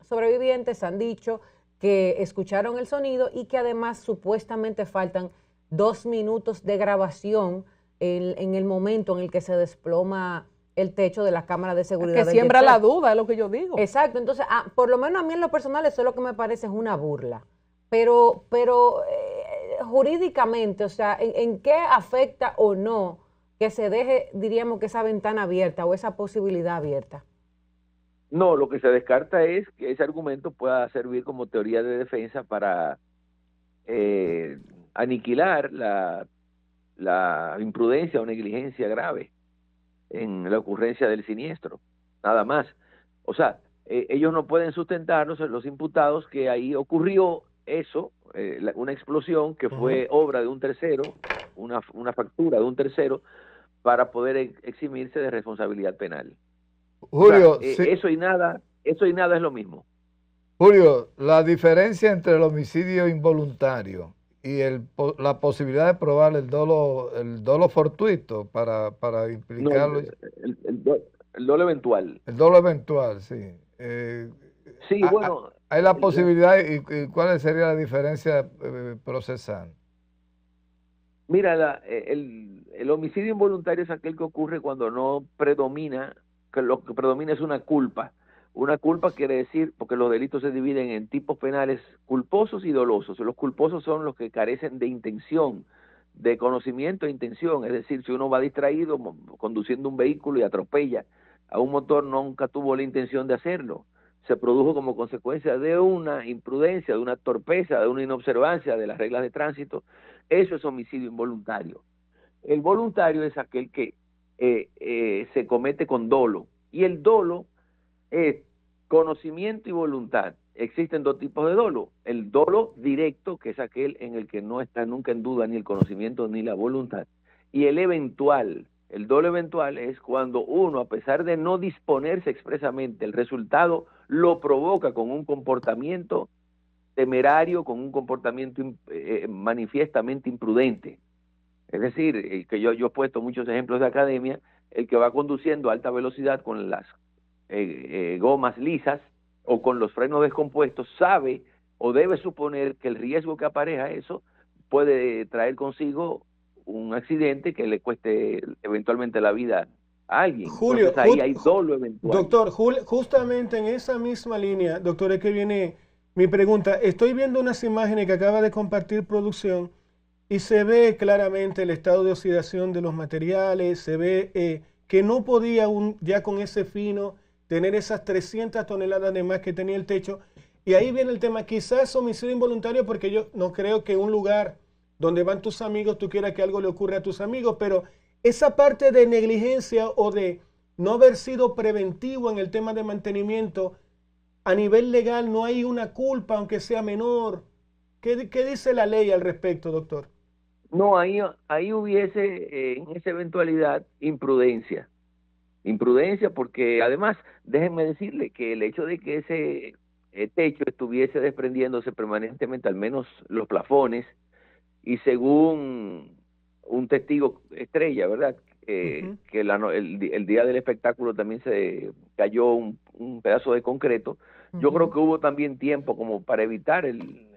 sobrevivientes han dicho que escucharon el sonido y que además supuestamente faltan 2 minutos de grabación en el momento en el que se desploma el techo de la cámara de seguridad. Que siembra la duda, es lo que yo digo. Exacto, entonces, por lo menos a mí en lo personal eso es lo que me parece es una burla. Pero jurídicamente, o sea, ¿en qué afecta o no que se deje, diríamos, que esa ventana abierta o esa posibilidad abierta? No, lo que se descarta es que ese argumento pueda servir como teoría de defensa para aniquilar la imprudencia o negligencia grave en la ocurrencia del siniestro, nada más. O sea, ellos no pueden sustentarnos, los imputados, que ahí ocurrió eso, una explosión que fue obra de un tercero, una factura de un tercero, para poder eximirse de responsabilidad penal. Julio, o sea, eso y nada es lo mismo. Julio, la diferencia entre el homicidio involuntario la posibilidad de probar el dolo fortuito para implicarlo. No, el dolo eventual. El dolo eventual, sí. Sí, bueno. Hay la posibilidad, y ¿cuál sería la diferencia procesal? Mira, el homicidio involuntario es aquel que ocurre cuando no predomina, que lo que predomina es una culpa. Una culpa quiere decir, porque los delitos se dividen en tipos penales culposos y dolosos. Los culposos son los que carecen de intención, de conocimiento e intención. Es decir, si uno va distraído conduciendo un vehículo y atropella a un motor, nunca tuvo la intención de hacerlo. Se produjo como consecuencia de una imprudencia, de una torpeza, de una inobservancia de las reglas de tránsito. Eso es homicidio involuntario. El voluntario es aquel que se comete con dolo. Y el dolo es conocimiento y voluntad. Existen dos tipos de dolo. El dolo directo, que es aquel en el que no está nunca en duda ni el conocimiento ni la voluntad. Y el eventual. El dolo eventual es cuando uno, a pesar de no disponerse expresamente, el resultado lo provoca con un comportamiento temerario, con un comportamiento manifiestamente imprudente. Es decir, que yo he puesto muchos ejemplos de academia, el que va conduciendo a alta velocidad con las gomas lisas o con los frenos descompuestos sabe o debe suponer que el riesgo que apareja eso puede traer consigo un accidente que le cueste eventualmente la vida a alguien. Julio, entonces ahí hay dolo eventual. Doctor, justamente en esa misma línea, doctor, es que viene mi pregunta. Estoy viendo unas imágenes que acaba de compartir producción y se ve claramente el estado de oxidación de los materiales, se ve que no podía ya con ese fino tener esas 300 toneladas de más que tenía el techo. Y ahí viene el tema, quizás homicidio involuntario, porque yo no creo que un lugar donde van tus amigos tú quieras que algo le ocurra a tus amigos, pero esa parte de negligencia o de no haber sido preventivo en el tema de mantenimiento, a nivel legal no hay una culpa, aunque sea menor. ¿Qué dice la ley al respecto, doctor? No, ahí hubiese en esa eventualidad imprudencia. Imprudencia porque además, déjenme decirle que el hecho de que ese techo estuviese desprendiéndose permanentemente, al menos los plafones, y según un testigo estrella, ¿verdad? Que el día del espectáculo también se cayó un pedazo de concreto. Yo creo que hubo también tiempo como para evitar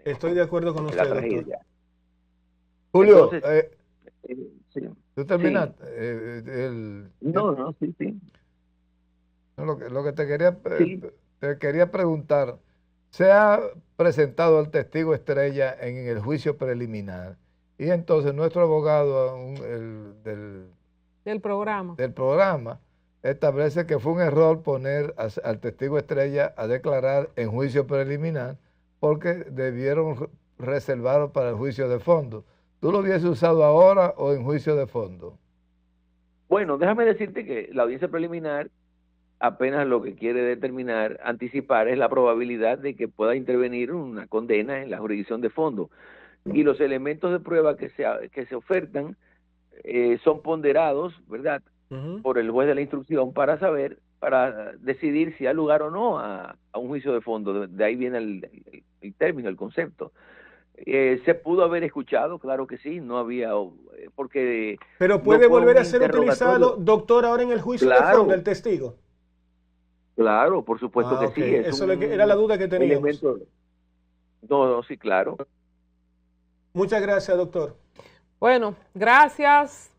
Estoy de acuerdo con usted, doctor. Julio, entonces, sí. ¿Tú terminaste? Sí. Sí. Lo que te quería preguntar, se ha presentado al testigo estrella en el juicio preliminar y entonces nuestro abogado del programa establece que fue un error poner al testigo estrella a declarar en juicio preliminar porque debieron reservarlo para el juicio de fondo. ¿Tú lo hubieses usado ahora o en juicio de fondo? Bueno, déjame decirte que la audiencia preliminar apenas lo que quiere determinar, anticipar, es la probabilidad de que pueda intervenir una condena en la jurisdicción de fondo. Y los elementos de prueba que se ofertan son ponderados, ¿verdad?, por el juez de la instrucción para decidir si hay lugar o no a un juicio de fondo. De ahí viene el término, el concepto. ¿Se pudo haber escuchado? Claro que sí, no había, porque... Pero puede volver a ser utilizado, doctor, ahora en el juicio de fondo, el testigo. Claro, por supuesto que sí. Eso era la duda que teníamos. No, sí, claro. Muchas gracias, doctor. Bueno, gracias,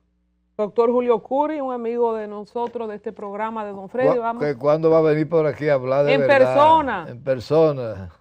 doctor Julio Curi, un amigo de nosotros de este programa de Don Freddy. ¿Cuándo va a venir por aquí a hablar de verdad? En persona. En persona.